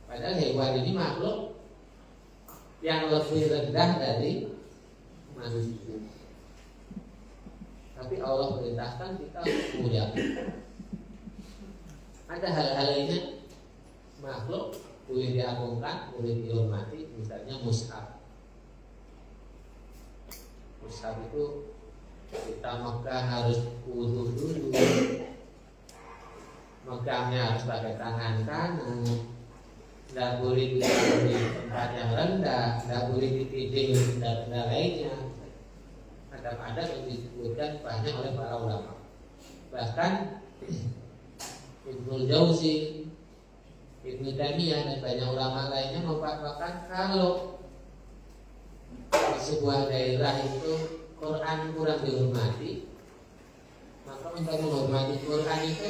Padahal hewan ini makhluk yang lebih rendah dari manusia. Tapi Allah perintahkan kita muliakan. Ada hal-hal lainnya makhluk boleh diagungkan, boleh dihormati, misalnya mushaf. Mushaf itu kita Mekah harus wudu dulu, megangnya harus pakai tangan kanan, tidak boleh ditaruh di tempat yang rendah, tidak boleh ditindih benda-benda lainnya. Ada yang disebutkan banyak oleh para ulama. Bahkan Ibnu Jauzi, Ibnu Taimiyah dan banyak ulama lainnya memfatwakan kalau sebuah daerah itu Quran kurang dihormati, maka untuk menghormati Quran itu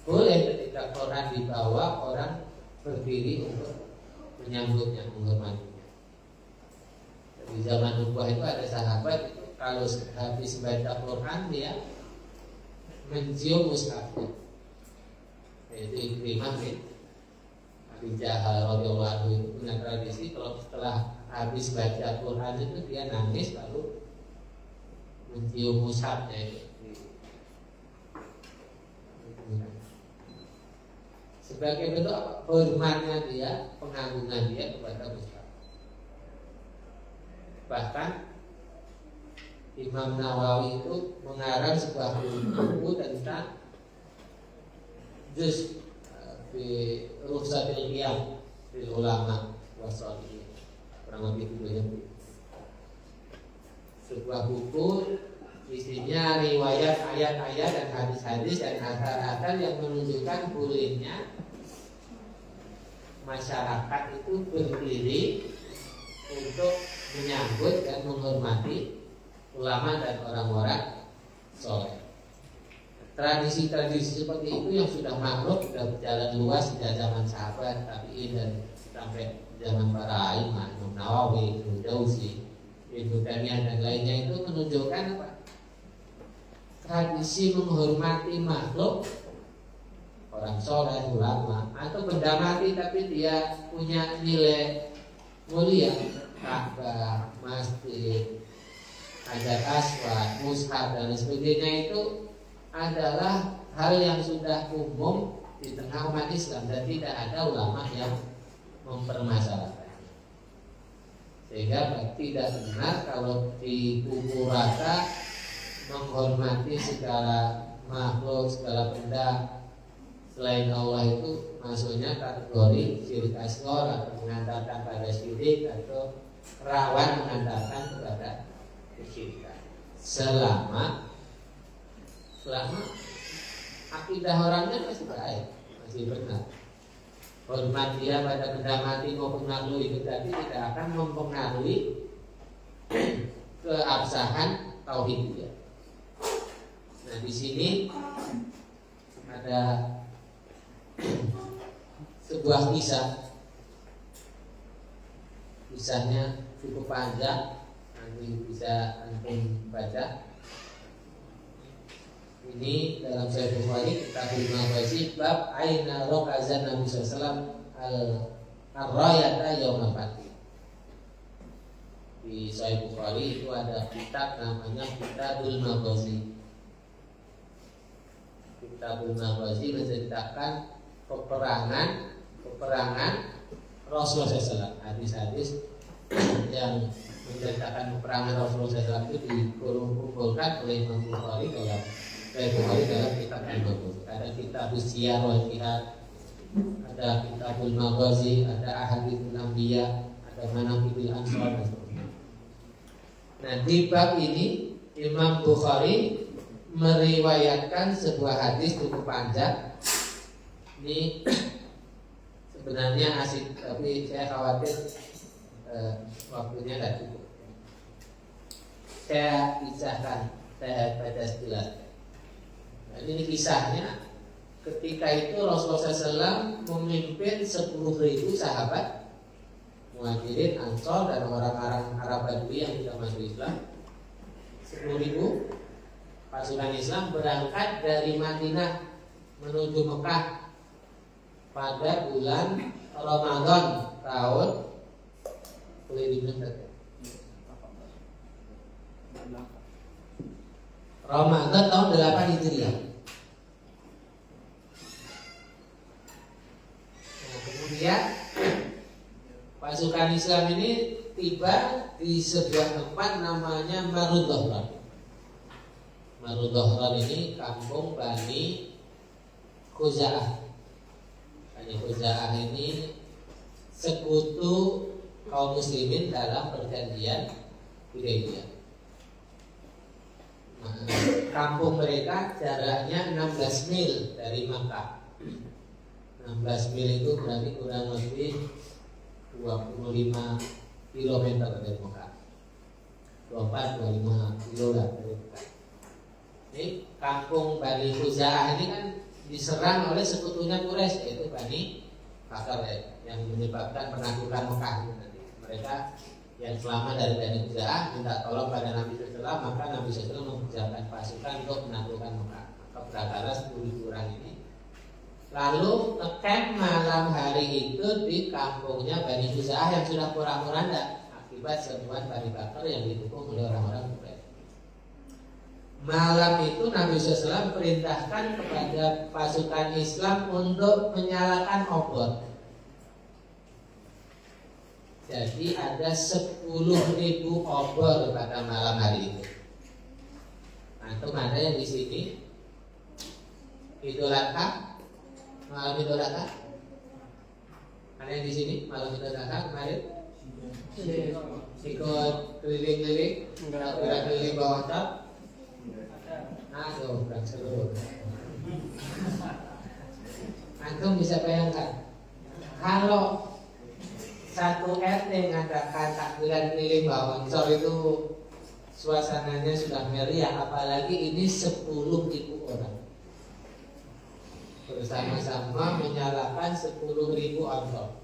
boleh ketika Quran dibawa orang berdiri untuk menyambutnya, menghormatinya. Di zaman nubuah itu ada sahabat itu kalau habis baca Quran dia mencium mushafnya. Itu Ikrimah bin Abi Jahal radhiyallahu anhu itu punya tradisi kalau setelah habis baca Quran itu dia nangis lalu mencium mushafnya itu. Sebagai bentuk hormatnya dia, pengagungan dia kepada mushaf. Bahkan Imam Nawawi itu mengarang sebuah buku tentang juz di Ruhsatil Qiyam di ulama wasolihin, kurang lebih itu. Sebuah buku isinya riwayat ayat-ayat dan hadis-hadis dan asar-asar yang menunjukkan bolehnya masyarakat itu berdiri untuk menyambut dan menghormati ulama dan orang-orang soleh. Tradisi-tradisi seperti itu yang sudah makhluk, sudah berjalan luas sejak zaman sahabat, tabi'in dan sampai zaman para imam, Imam Nawawi, Ibnu Jauzi, Ibnu Taimiyah dan lainnya itu menunjukkan apa? Tradisi menghormati makhluk, orang soleh, ulama, atau benda mati tapi dia punya nilai mulia, Ka'bah, masjid, hajar aswad, mushaf dan sebagainya itu adalah hal yang sudah umum di tengah umat Islam dan tidak ada ulama yang mempermasalahkan. Sehingga tidak benar kalau di pukul rata menghormati segala makhluk, segala benda selain Allah itu masuknya kategori syirik asghar atau mengantarkan pada syirik atau rawan mengantarkan kepada kesyirikan. Selama akidah orangnya masih baik, masih benar. Hormat dia pada benda mati maupun makhluk itu tadi tidak akan mempengaruhi keabsahan tauhid dia. Nah, di sini ada sebuah kisahnya cukup panjang, nanti bisa antum baca. Ini dalam Sahih Bukhari Kitabul Maghazi bab aina raqazan Nabi sallallahu al-rayata yaumul fath. Di Sahih Bukhari itu ada kitab namanya Kitabul Maghazi. Kitabul Maghazi menceritakan peperangan Rasulullah SAW. Hadis-hadis yang menceritakan peperangan Rasulullah SAW itu dikumpulkan oleh Imam Bukhari dalam kitab Al-Maghazi. Ada kitab Siyar wal Jihad, ada Kitabul Maghazi, ada Ahaditsul Anbiya, ada Manaqibil Ansar dan sebagainya. Nah, di bab ini Imam Bukhari meriwayatkan sebuah hadis cukup panjang. Ini sebenarnya asik, tapi saya khawatir waktunya tidak cukup. Saya pisahkan, saya baca sekilas. Nah, ini kisahnya ketika itu Rasulullah SAW memimpin 10.000 sahabat Muhajirin, Ansor dan orang-orang Arab Badui yang tidak masuk Islam. 10.000 pasukan Islam berangkat dari Madinah menuju Mekah pada bulan Ramadan tahun Ramadan tahun 8 Hijriah. Nah, kemudian pasukan Islam ini tiba di sebuah tempat namanya Marudhahran. Marudhahran ini kampung Bani Khuza'ah. Bani Khuza'ah ini sekutu kaum muslimin dalam perjanjian Hudaybiyah. Kampung mereka jaraknya 16 mil dari Makkah. 16 mil itu berarti kurang lebih 25 km dari Makkah. 24-25 kilo lah dari Makkah. Ini kampung Bani Khuza'ah ini kan diserang oleh sekutunya Quraisy, yaitu Bani Bakar yang menyebabkan penaklukan Mekah itu nanti. Mereka yang selama dari Bani Khuza'ah minta tolong pada Nabi SAW, maka Nabi SAW mengerjakan pasukan untuk menaklukkan Mekah. Maka berangkatlah 10.000 orang ini lalu ngecamp malam hari itu di kampungnya Bani Khuza'ah yang sudah porak-poranda akibat serbuan Bani Bakar yang didukung oleh orang-orang Quraisy. Malam itu Nabi SAW perintahkan kepada pasukan Islam untuk menyalakan obor. Jadi ada 10.000 obor pada malam hari itu. Antum ada yang di sini Idul Adha, malam Idul Adha? Ada yang di sini malam Idul Adha kemarin? Ikut keliling-keliling, keliling bawah top. Aduh, kurang seru. Antum bisa bayangkan kalau satu RT mengadakan takbiran keliling bawah Ansor itu suasananya sudah meriah, apalagi ini 10.000 orang bersama-sama menyalakan 10.000 Ansor.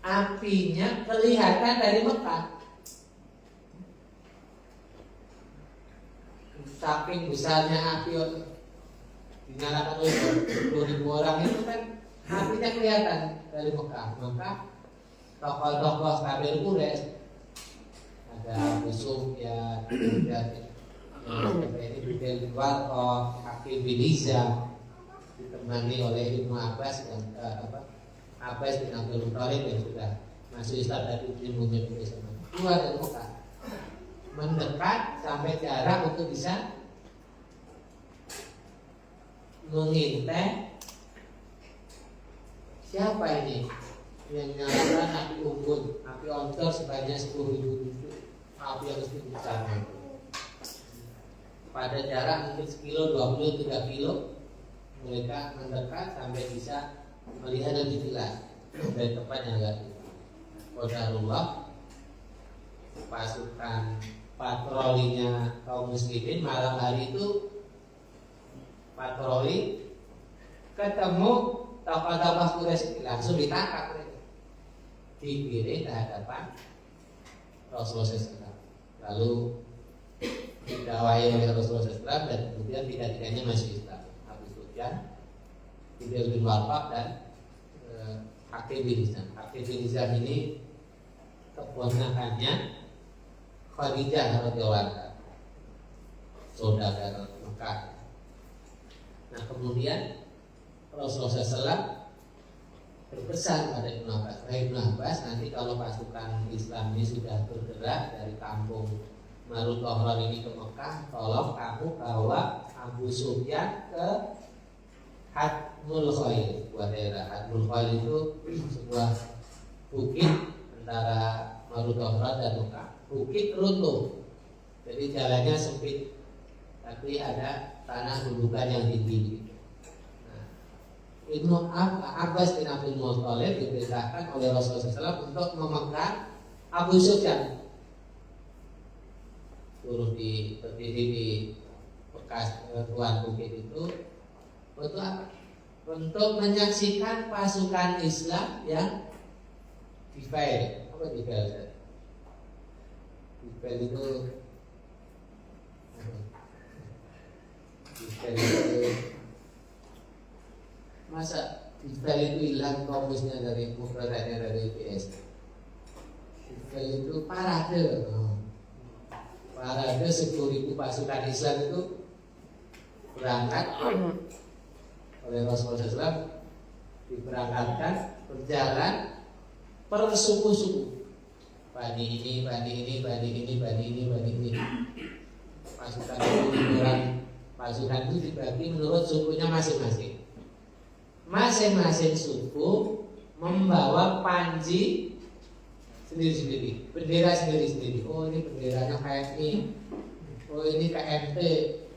Apinya kelihatan dari Mekah. Saking besarnya api dinyalakan oleh 10.000 orang itu kan apinya kelihatan dari Mekah. Maka tokoh-tokoh kafir Quraisy ada Yusuf ya, kemudian ini juga di Warqah, Hakim bin Hizam, ditemani oleh Ibnu Abbas dan Abbas bin Abdul Muthalib yang sudah masuk Islam dari ilmunya sama. Keluar dari Mekah, mendekat sampai jarak untuk bisa mengintai siapa ini yang nyalakan api unggun, api oncor sebanyak 10.000 api yang lebih besar. Pada jarak mungkin sekilo, 2 kilo, 3 kilo, mereka mendekat sampai bisa melihat lebih jelas dari tempat yang agak qadarullah. Pasukan patrolinya kaum muslimin malam hari itu patroli, ketemu tokoh-tokoh Quraisy, langsung ditangkap mereka, digiring ke hadapan Rasulullah SAW. Lalu didakwahi oleh Rasulullah SAW dan kemudian tiga-tiganya masuk Islam. Abu Sufyan, Zubair bin Warqah dan Hakim bin Hizam. Hakim bin Hizam ini keponakannya Khadijah radhiyallahu anha, saudara Mekah. Nah kemudian Rasulullah SAW berpesan pada Ibnu Abbas, Ibnu Abbas, nanti kalau pasukan Islam ini sudah bergerak dari kampung Marut Tohron ini ke Mekah, tolong kamu bawa Abu Sufyan ke Hadmul Khail, sebuah daerah. Hadmul Khail itu sebuah bukit antara Marut Tohron dan Mekah. Bukit runtuh, jadi jalannya sempit, tapi ada tanah gundukan yang tinggi. Ibnu Abbas bin Abdul Muthalib diperintahkan oleh Rasulullah SAW untuk memegang Abu Sufyan, suruh berdiri di bekas tuan bukit itu untuk apa? Untuk menyaksikan pasukan Islam yang difail. Apa difail? Difail itu masa dispel itu hilang fokusnya dari mufradatnya dari PS. Dispel itu parade. Parade 10.000 pasukan Islam itu berangkat oleh Rasulullah SAW, diberangkatkan berjalan per suku-suku. Bani ini, bani ini, bani ini, bani ini, bani ini. Pasukan itu dibagi menurut sukunya masing-masing. Masing-masing suku membawa panji sendiri-sendiri, bendera sendiri-sendiri. Oh ini benderanya KMI, oh ini KMT,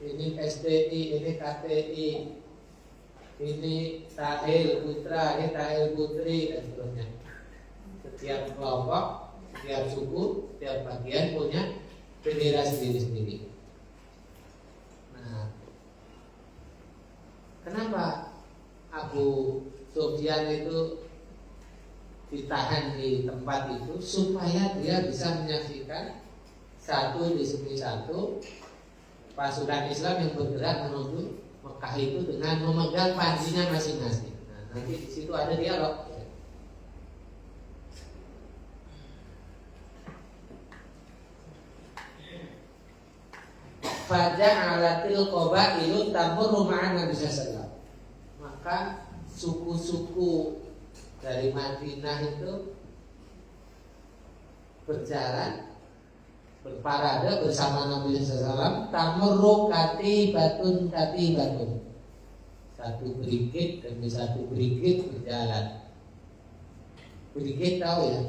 ini STI, ini KTI, ini Tahil Putra, ini Tahil Putri, dan seterusnya. Setiap kelompok, setiap suku, setiap bagian punya bendera sendiri-sendiri. Nah, kenapa Abu Sufyan itu ditahan di tempat itu? Supaya dia bisa menyaksikan satu demi satu pasukan Islam yang bergerak menuju Mekah itu dengan memegang panjinya masing-masing. Nah, nanti di situ ada dialog. Faja'alatil qabailu tamurru ma'an Nabi sallallahu. Maka suku-suku dari Madinah itu berjalan berparade bersama Nabi SAW. Tamurru katibatun. Satu brigit demi satu brigit berjalan. Brigit tahu ya?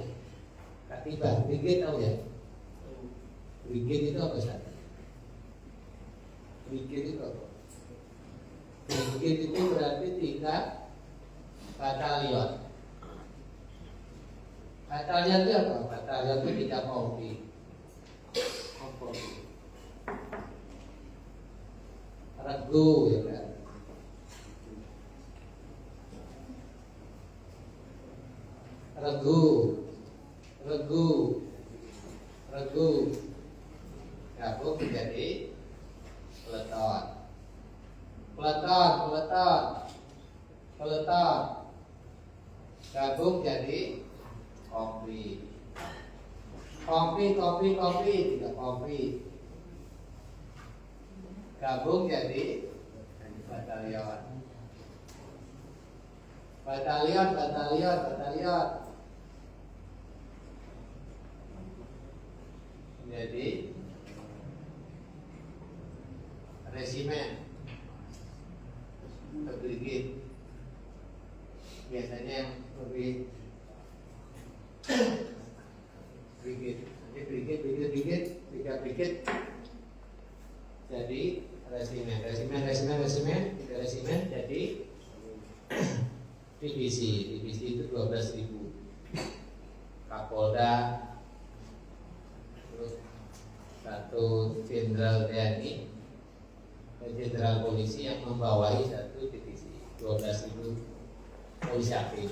Katibah, brigit tahu ya? Brigit itu apa Ustaz? Brigit itu apa? Brigit itu berarti 3 batalion. Batalion itu apa? Batalion itu 3 kompi. Regu ya kan? Regu gabung menjadi peleton. Gabung jadi komplit. Kopi, tidak kopi. Gabung jadi batalion. Jadi resimen brigade. Biasanya yang lebih brigade. Nanti brigade. Jadi resimen jadi divisi itu 12.000. Kapolda, terus satu jenderal TNI, jenderal polisi yang membawahi satu divisi 12.000 polisi aktif.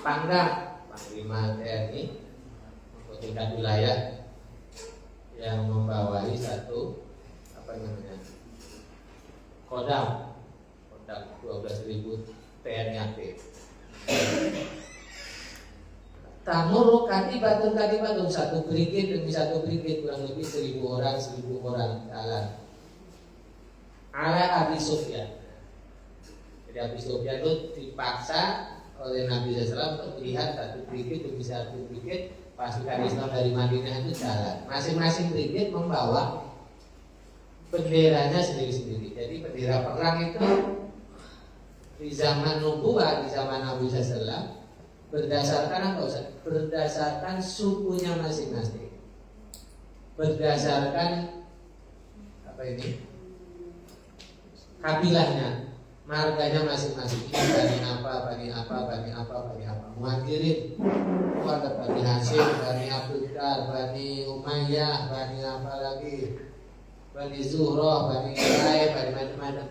Pangdam, Panglima TNI untuk tingkat wilayah yang membawahi satu Kodam 12.000 TNI aktif. Tamur katibatun satu brigade demi satu brigade kurang lebih 1.000 orang jalan. Ala Abi Sufyan. Jadi Abi Sufyan itu dipaksa oleh Nabi SAW untuk melihat satu brigade demi satu brigade pasukan Islam dari Madinah itu jalan. Masing-masing brigade membawa benderanya sendiri-sendiri. Jadi bendera perang itu di zaman nubuwah, di zaman Nabi SAW berdasarkan apa Ustaz? Berdasarkan sukunya masing-masing. Berdasarkan kabilahnya, marganya masing-masing. Bani apa. Muhajirin, ada Bani Hashim, Bani Abdul Dar, Bani Umayyah, Bani apa lagi? Bani Zuhroh, Bani Quraisy, Bani macam-macam.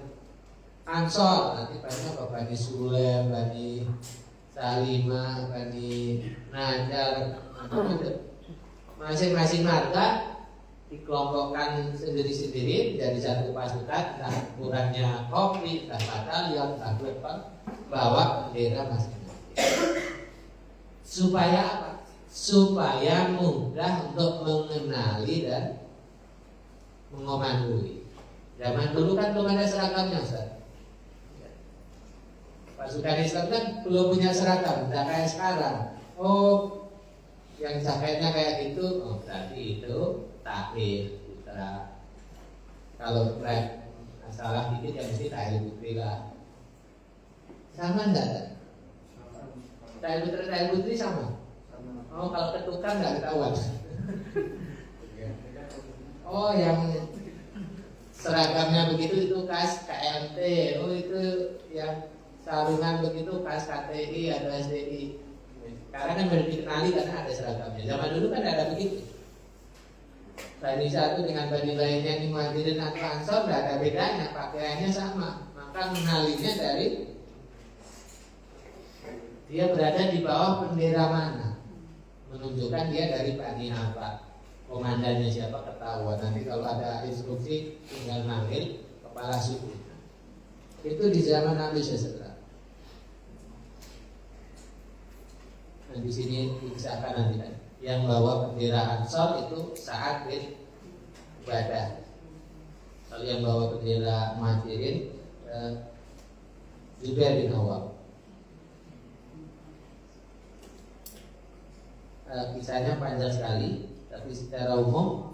Ansor, nanti banyak apa? Bani Sulaim, Bani Salimah, Bani Najar, masing-masing marga dikelompokkan sendiri-sendiri menjadi satu pasukan, entah ukurannya kopi, entah batalion, entah berapa, bawa bendera masing-masing. Supaya apa? Supaya mudah untuk mengenali dan mengomandoi. Zaman dulu kan belum ada seragamnya, Ustaz. Pasukan Islam kan belum punya seragam, tidak kayak sekarang. Oh, yang jaketnya kayak gitu, oh berarti itu takhir putra. Kalau salah dikit ya mesti takhir putri lah. Sama enggak? Takhir putri sama. Oh, kalau ketukan nggak ketahuan. Oh, yang seragamnya begitu itu kas KMT. Oh, itu yang sarungan begitu kas KTI atau SDI. Sekarang kan baru dikenali karena ada seragamnya. Zaman dulu kan ada begitu. Bani satu dengan bani lainnya ini Muhajirin atau Ansor nggak ada bedanya, pakaiannya sama. Maka mengenalinya dari dia berada di bawah bendera mana, menunjukkan dia dari bani apa. Komandannya siapa ketahuan. Nanti kalau ada instruksi tinggal manggil kepala suku. Itu di zaman Nabi SAW. Nah, di sini dikisahkan nanti kan, yang bawa bendera Ansor itu saat beribadah. Kalau yang bawa bendera Muhajirin Zubair bin Awwam. Kisahnya panjang sekali, tapi secara umum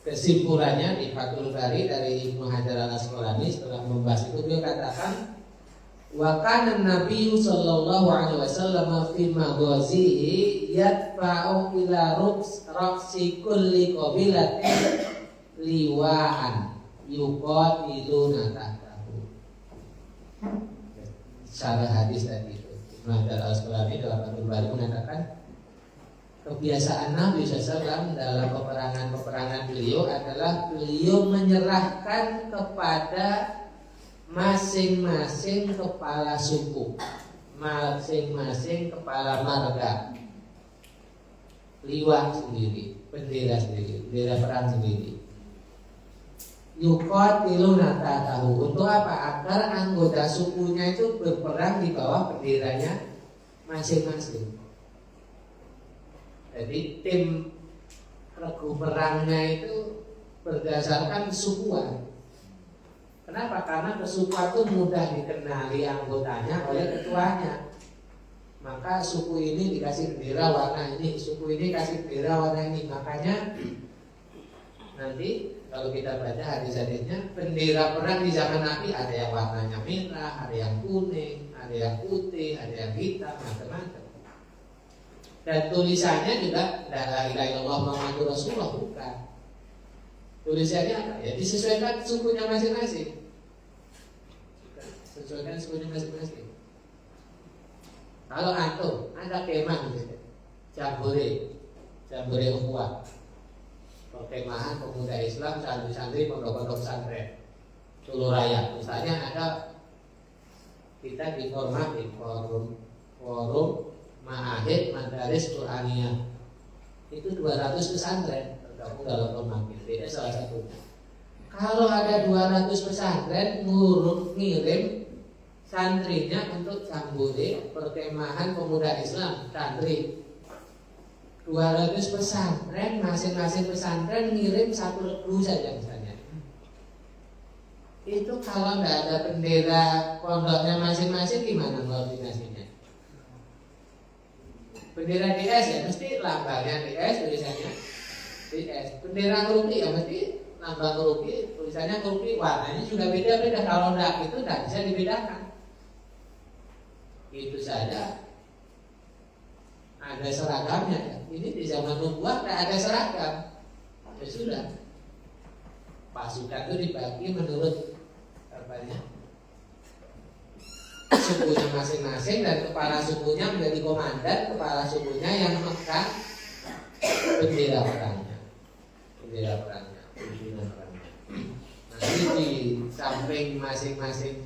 kesimpulannya di Fathul Bari dari Ibnu Hajar Al-Asqalani setelah membahas itu, dia katakan wa kana Nabi sallallahu alaihi wasallam fi maghazihi yadfa'u ila raqsi kulli qabilatin liwa'an yuqatiluna tahtahu. Salah hadis tadi itu Ibnu Hajar Al-Asqalani dalam Fathul Bari mengatakan kebiasaan Nabi SAW dalam peperangan beliau adalah beliau menyerahkan kepada masing-masing kepala suku, masing-masing kepala marga, liwat sendiri, bendera sendiri, bendera perang sendiri. Yuqatiluna tahtahu. Untuk apa? Agar anggota sukunya itu berperang di bawah benderanya masing-masing. Jadi tim regu perangnya itu berdasarkan kesukuan. Kenapa? Karena kesukuan itu mudah dikenali anggotanya oleh ketuanya. Maka suku ini dikasih bendera warna ini, suku ini kasih bendera warna ini. Makanya nanti kalau kita baca hadis-hadisnya, bendera perang di zaman Nabi ada yang warnanya merah, ada yang kuning, ada yang putih, ada yang hitam, macam-macam. Dan tulisannya juga la ilaha illallah Muhammadur Rasulullah, bukan. Tulisannya apa? Ya disesuaikan sukunya masing-masing. Sesuaikan sukunya masing-masing. Kalau antum ada kemah gitu, jambore ukhuwah, perkemahan pemuda Islam, santri-santri, pondok-pondok pesantren, seluruh raya. Misalnya ada kita diformat di forum Ma'ahid Madaris Qur'aniyah, itu 200 pesantren tergabung dalam forum ini, salah satunya. Kalau ada 200 pesantren ngirim santrinya untuk jambore perkemahan pemuda Islam, santri 200 pesantren, masing-masing pesantren ngirim satu regu saja misalnya. Itu kalau nggak ada bendera pondoknya masing-masing gimana koordinasinya? Bendera DS ya mesti lambangnya DS, tulisannya DS. Bendera Ngeruki ya mesti lambang Ngeruki, tulisannya Ngeruki, warnanya juga beda-beda. Kalau enggak itu enggak bisa dibedakan. Itu saja ada seragamnya ya. Ini di zaman nubuah enggak ada seragam. Ya sudah. Pasukan itu dibagi menurut sukunya masing-masing, dan kepala sukunya menjadi komandan kepala sukunya yang memegang bendera perangnya. Nanti di samping masing-masing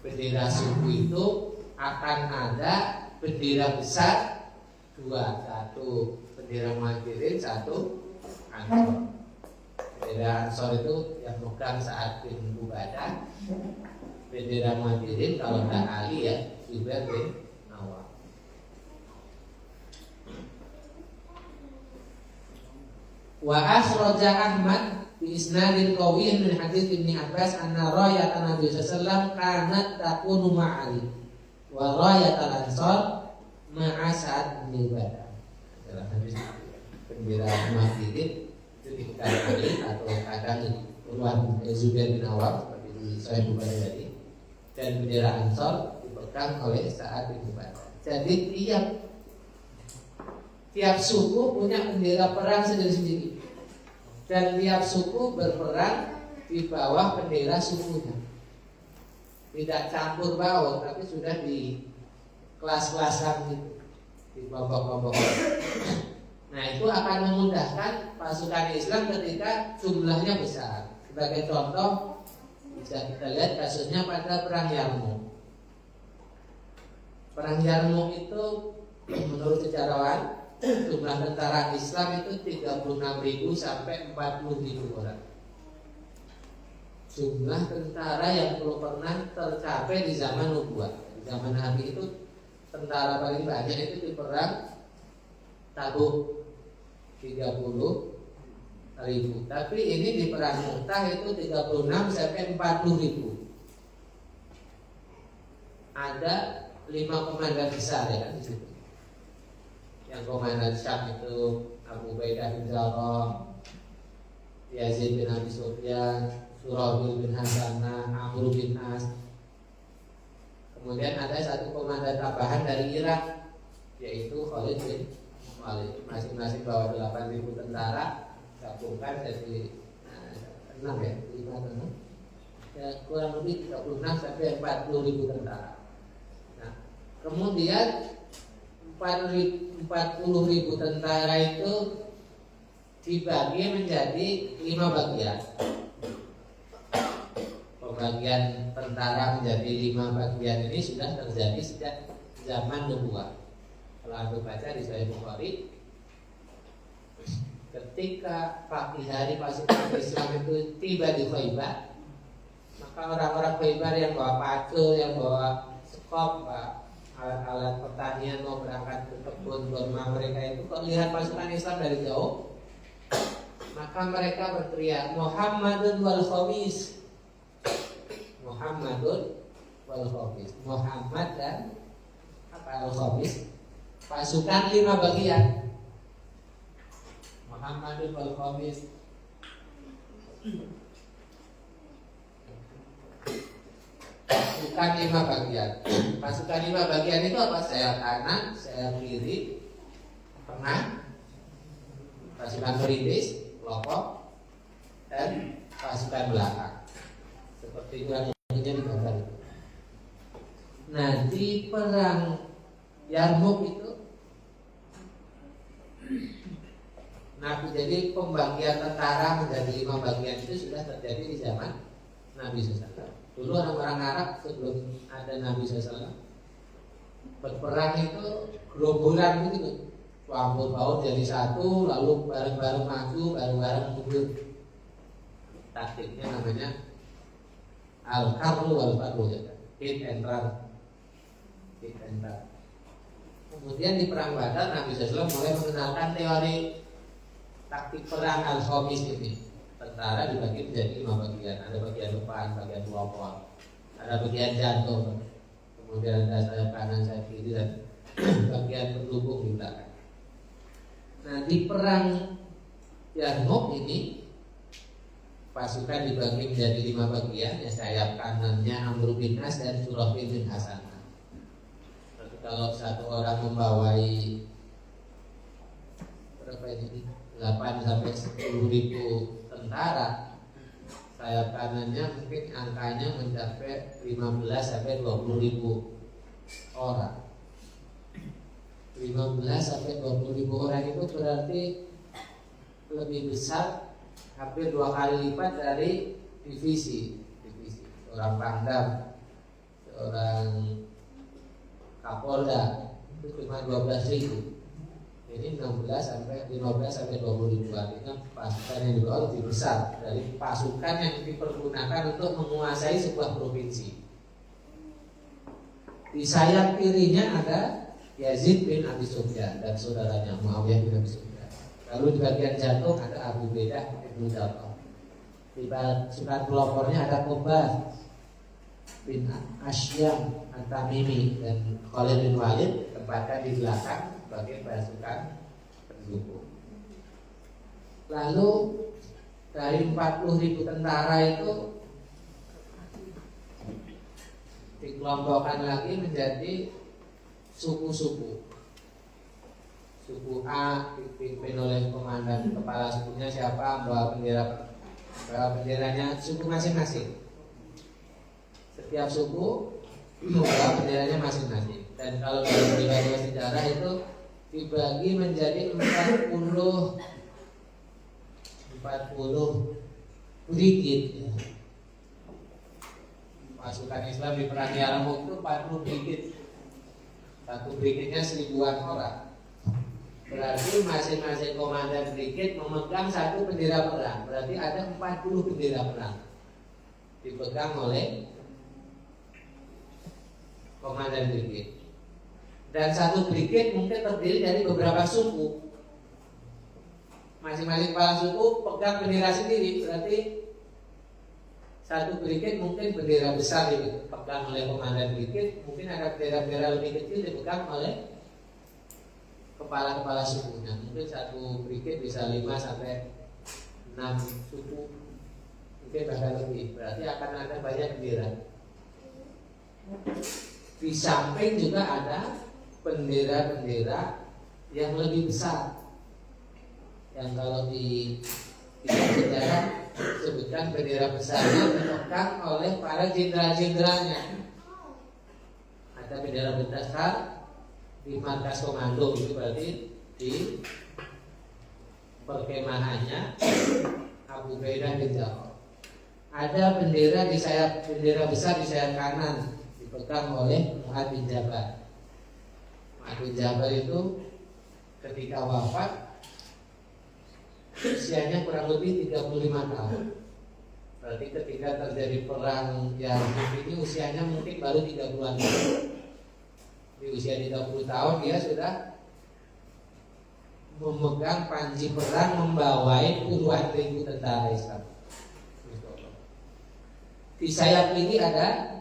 bendera suku itu akan ada bendera besar dua, satu bendera Muhajirin, satu Ansor. Bendera Ansor itu yang megang Sa'ad bin Ubadah, bendera Muhajirin kalau tidak Ali ya Zubair bin Awam. Wa akhraja Ahmad bi isnadin qawiyyin min hadits Ibnu Abbas anna rayatan Nabi sallallahu alaihi wasallam kanat takunu ma'ali wa rayatul ansar ma'a Sa'ad bin Ubadah. Dalam hadis bendera Muhajirin itu dipegang Ali atau kadang Zubair bin Awam seperti saya bukan tadi, dan bendera Ansor dipegang oleh Sa'ad bin Ubadah. Jadi tiap suku punya bendera perang sendiri-sendiri, dan tiap suku berperang di bawah bendera sukunya. Tidak campur baur, tapi sudah di kelas-kelasan gitu, di kelompok-kelompok. Nah itu akan memudahkan pasukan Islam ketika jumlahnya besar. Sebagai contoh bisa kita lihat kasusnya pada perang Yarmouk. Perang Yarmouk itu menurut sejarawan jumlah tentara Islam itu 36.000 sampai 40.000 orang. Jumlah tentara yang belum pernah tercapai di zaman nubuwah. Di zaman Nabi itu tentara paling banyak itu di perang Tabuk 30.000. Tapi ini di perang Mu'tah itu 36 sampai 40.000. Ada 5 komandan besar ya kan di situ. Yang komandan Syam itu Abu Ubaidah bin Jarrah, Yazid bin Abi Sufyan, Surahbil bin Hasanah, Amr bin As. Kemudian ada satu komandan tambahan dari Irak, yaitu Khalid bin Walid. Masing-masing bawa 8.000 tentara, gabungkan jadi 6 ya, 5 ya, kurang lebih 36 sampai 40.000 tentara. Nah, kemudian 40.000 tentara itu dibagi menjadi 5 bagian. Pembagian tentara menjadi 5 bagian ini sudah terjadi sejak zaman nubuwah. Kalau Anda baca di Sahih Bukhari, ketika pagi hari pasukan Islam itu tiba di Khaybar, maka orang-orang Khaybar yang bawa pacul, yang bawa sekop, alat-alat pertanian pertanian mau berangkat ke kebun ke rumah mereka itu, kalau lihat pasukan Islam dari jauh, maka mereka berteriak Muhammadun wal khamis, Muhammadun wal khamis, Muhammad dan apa al khamis, pasukan 5 bagian. Muhammadun wal khamis, pasukan 5 bagian. Pasukan 5 bagian itu apa? Sayap kanan, sayap kiri, tengah, pasukan perintis, kelompok, dan pasukan belakang. Seperti itu yang terjadi di gambar itu. Nah, di perang Yarmuk itu, nah jadi pembagian tentara menjadi 5 bagian itu sudah terjadi di zaman Nabi SAW. Dulu orang-orang Arab sebelum ada Nabi SAW berperang itu gerombolan begitu, campur baur jadi satu, lalu bareng-bareng maju, bareng-bareng mundur. Taktiknya namanya al-karlu wal-farlu, hit and run, hit and run. Kemudian di perang Badar Nabi SAW mulai mengenalkan teori taktik perang al-khamis ini. Tentara dibagi menjadi 5 bagian. Ada bagian depan, bagian pelopor, ada bagian jantung, kemudian ada sayap kanan, sayap kiri, dan bagian pendukung di belakang. Nah, di perang Yarmuk ini pasukan dibagi menjadi 5 bagian. Ya, sayap kanannya Amr bin As dan Surahbil bin Hasan. Berarti kalau satu orang membawai berapa ini? 8 sampai 10 ribu tentara, sayap kanannya mungkin angkanya mencapai 15 sampai 20 ribu orang. 15 sampai 20 ribu orang itu berarti lebih besar, hampir 2 kali lipat dari divisi. Seorang pangdam, seorang kapolda itu cuma 12 ribu. Ini 16 sampai 15 sampai 20 ribu, artinya pasukan yang dibawa lebih besar dari pasukan yang dipergunakan untuk menguasai sebuah provinsi. Di sayap kirinya ada Yazid bin Abi Sufyan dan saudaranya Muawiyah bin Abi Sufyan. Lalu di bagian jantung ada Abu Bedah bin Jafar. Di pasukan pelopornya ada Qubah bin Asyam At-Tamimi dan Khalid bin Walid, tempatkan di belakang sebagai pasukan pendukung. Lalu dari 40 ribu tentara itu dikelompokkan lagi menjadi suku-suku. Suku A dipimpin oleh komandan, kepala sukunya siapa, bawa benderanya suku masing-masing. Setiap suku membawa benderanya masing-masing. Dan kalau dalam riwayat sejarah itu dibagi menjadi 40 brigit. Pasukan Islam di perang Yarmuk itu 40 brigit. Satu brigitnya 1000-an orang. Berarti masing-masing komandan brigit memegang satu bendera perang. Berarti ada 40 bendera perang dipegang oleh komandan brigit. Dan satu brigit mungkin terdiri dari beberapa suku. Masing-masing kepala suku pegang bendera sendiri. Berarti satu brigit mungkin bendera besar dipegang oleh komandan brigit. Mungkin ada bendera-bendera lebih kecil dipegang oleh kepala-kepala sukunya. Mungkin satu brigit bisa 5 sampai 6 suku, mungkin bahkan lebih. Berarti akan ada banyak bendera. Di samping juga ada bendera-bendera yang lebih besar, yang kalau di sejarah sebutkan bendera besarnya dipegang oleh para jenderal-jenderalnya. Ada bendera besar di markas komando, itu berarti di perkemahannya Abu Ubaidah bin Jarrah. Ada bendera di sayap, bendera besar di sayap kanan dipegang oleh Mu'adz bin Jabal. Mu'adz bin Jabal itu ketika wafat usianya kurang lebih 35 tahun. Berarti ketika terjadi perang Yarmuk ini usianya mungkin baru 30-an tahun. Di usia 30 tahun dia sudah memegang panji perang, membawai puluhan ribu tentara Islam. Di sayap kiri ada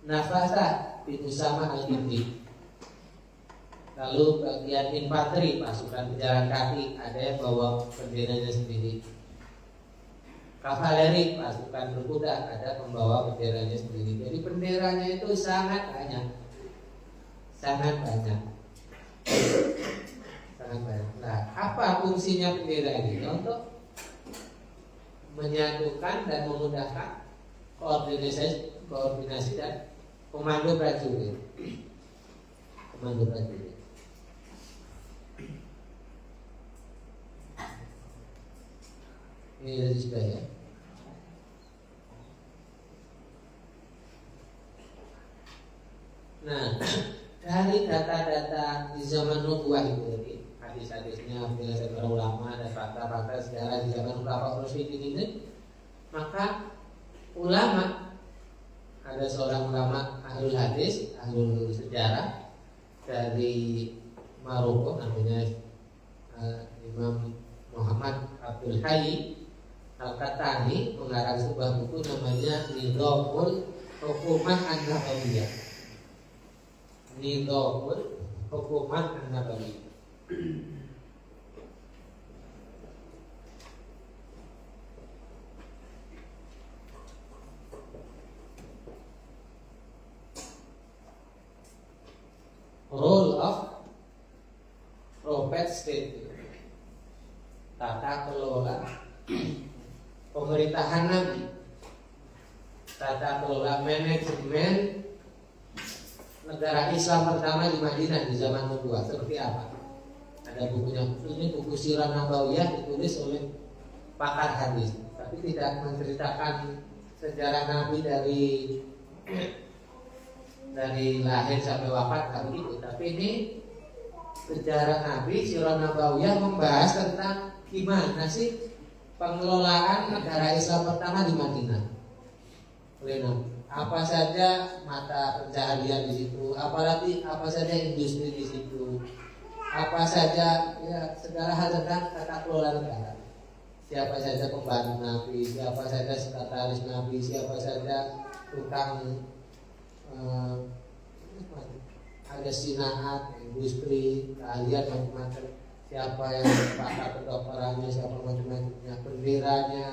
Nafasa bin Usama al-Hindi. Lalu bagian infanteri, pasukan pejalan kaki, ada yang bawa benderanya sendiri. Kavaleri, pasukan berkuda, ada pembawa benderanya sendiri. Jadi benderanya itu sangat banyak. Sangat banyak. Nah, apa fungsinya bendera ini? Untuk menyatukan dan memudahkan koordinasi dan komando prajurit. Komando prajurit. Ini sudah ya. Nah, dari data-data di zaman Nubuwah itu tadi, hadis-hadisnya, penjelasan para ulama dan fakta-fakta sejarah di zaman Khulafaur Rasyidin ini, maka ulama, ada seorang ulama ahlul hadis, ahlul sejarah dari Maroko, namanya Imam Muhammad Abdul Hayy Al-Qahtani, mengarang sebuah buku namanya Nizamul Hukumah An-Nabawiyah. Nizamul Hukumah An-Nabawiyah. Role of Prophet State, tata kelola pemerintahan Nabi, tata kelola manajemen negara Islam pertama di Madinah di zaman Nubuwah seperti apa? Ada bukunya, ini buku Sirah Nabawiyah ditulis oleh pakar hadis, tapi tidak menceritakan sejarah Nabi dari lahir sampai wafat tak begitu. Tapi ini sejarah Nabi, Sirah Nabawiyah membahas tentang gimana sih pengelolaan negara Islam pertama di Madinah oleh Nabi. Apa saja mata pencaharian di situ, apalagi apa saja industri di situ, apa saja ya segala hal tentang tata kelola negara. Siapa saja pembantu Nabi, siapa saja sekretaris Nabi, siapa saja tukang ada sinaat, industri, keahlian macam-macam. Siapa yang pakar kedokterannya, siapa macam-macamnya, benderanya,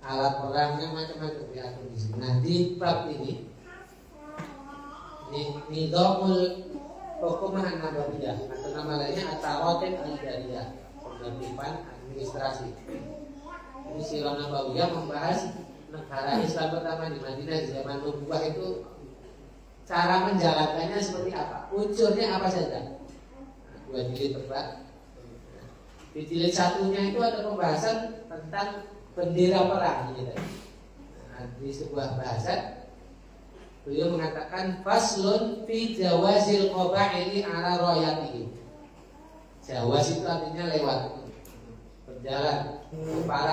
alat perangnya, macam-macam diatur di sini. Nah, di bab ini Nizamul Hukumah An-Nabawiyah atau nama lainnya At-Taratib Al-Idariyah, penertiban administrasi. Ini Sirah Nabawiyah membahas negara Islam pertama di Madinah di zaman Nubuwah itu cara menjalankannya seperti apa, unsurnya apa saja. Nah, 2 jilid tebal. Di jilid 1-nya itu ada pembahasan tentang bendera perang gitu. Nah, di sebuah bahasan beliau mengatakan faslun fi jawazil qabaili ala royatihi. Jawaz itu artinya lewat, berjalan. Para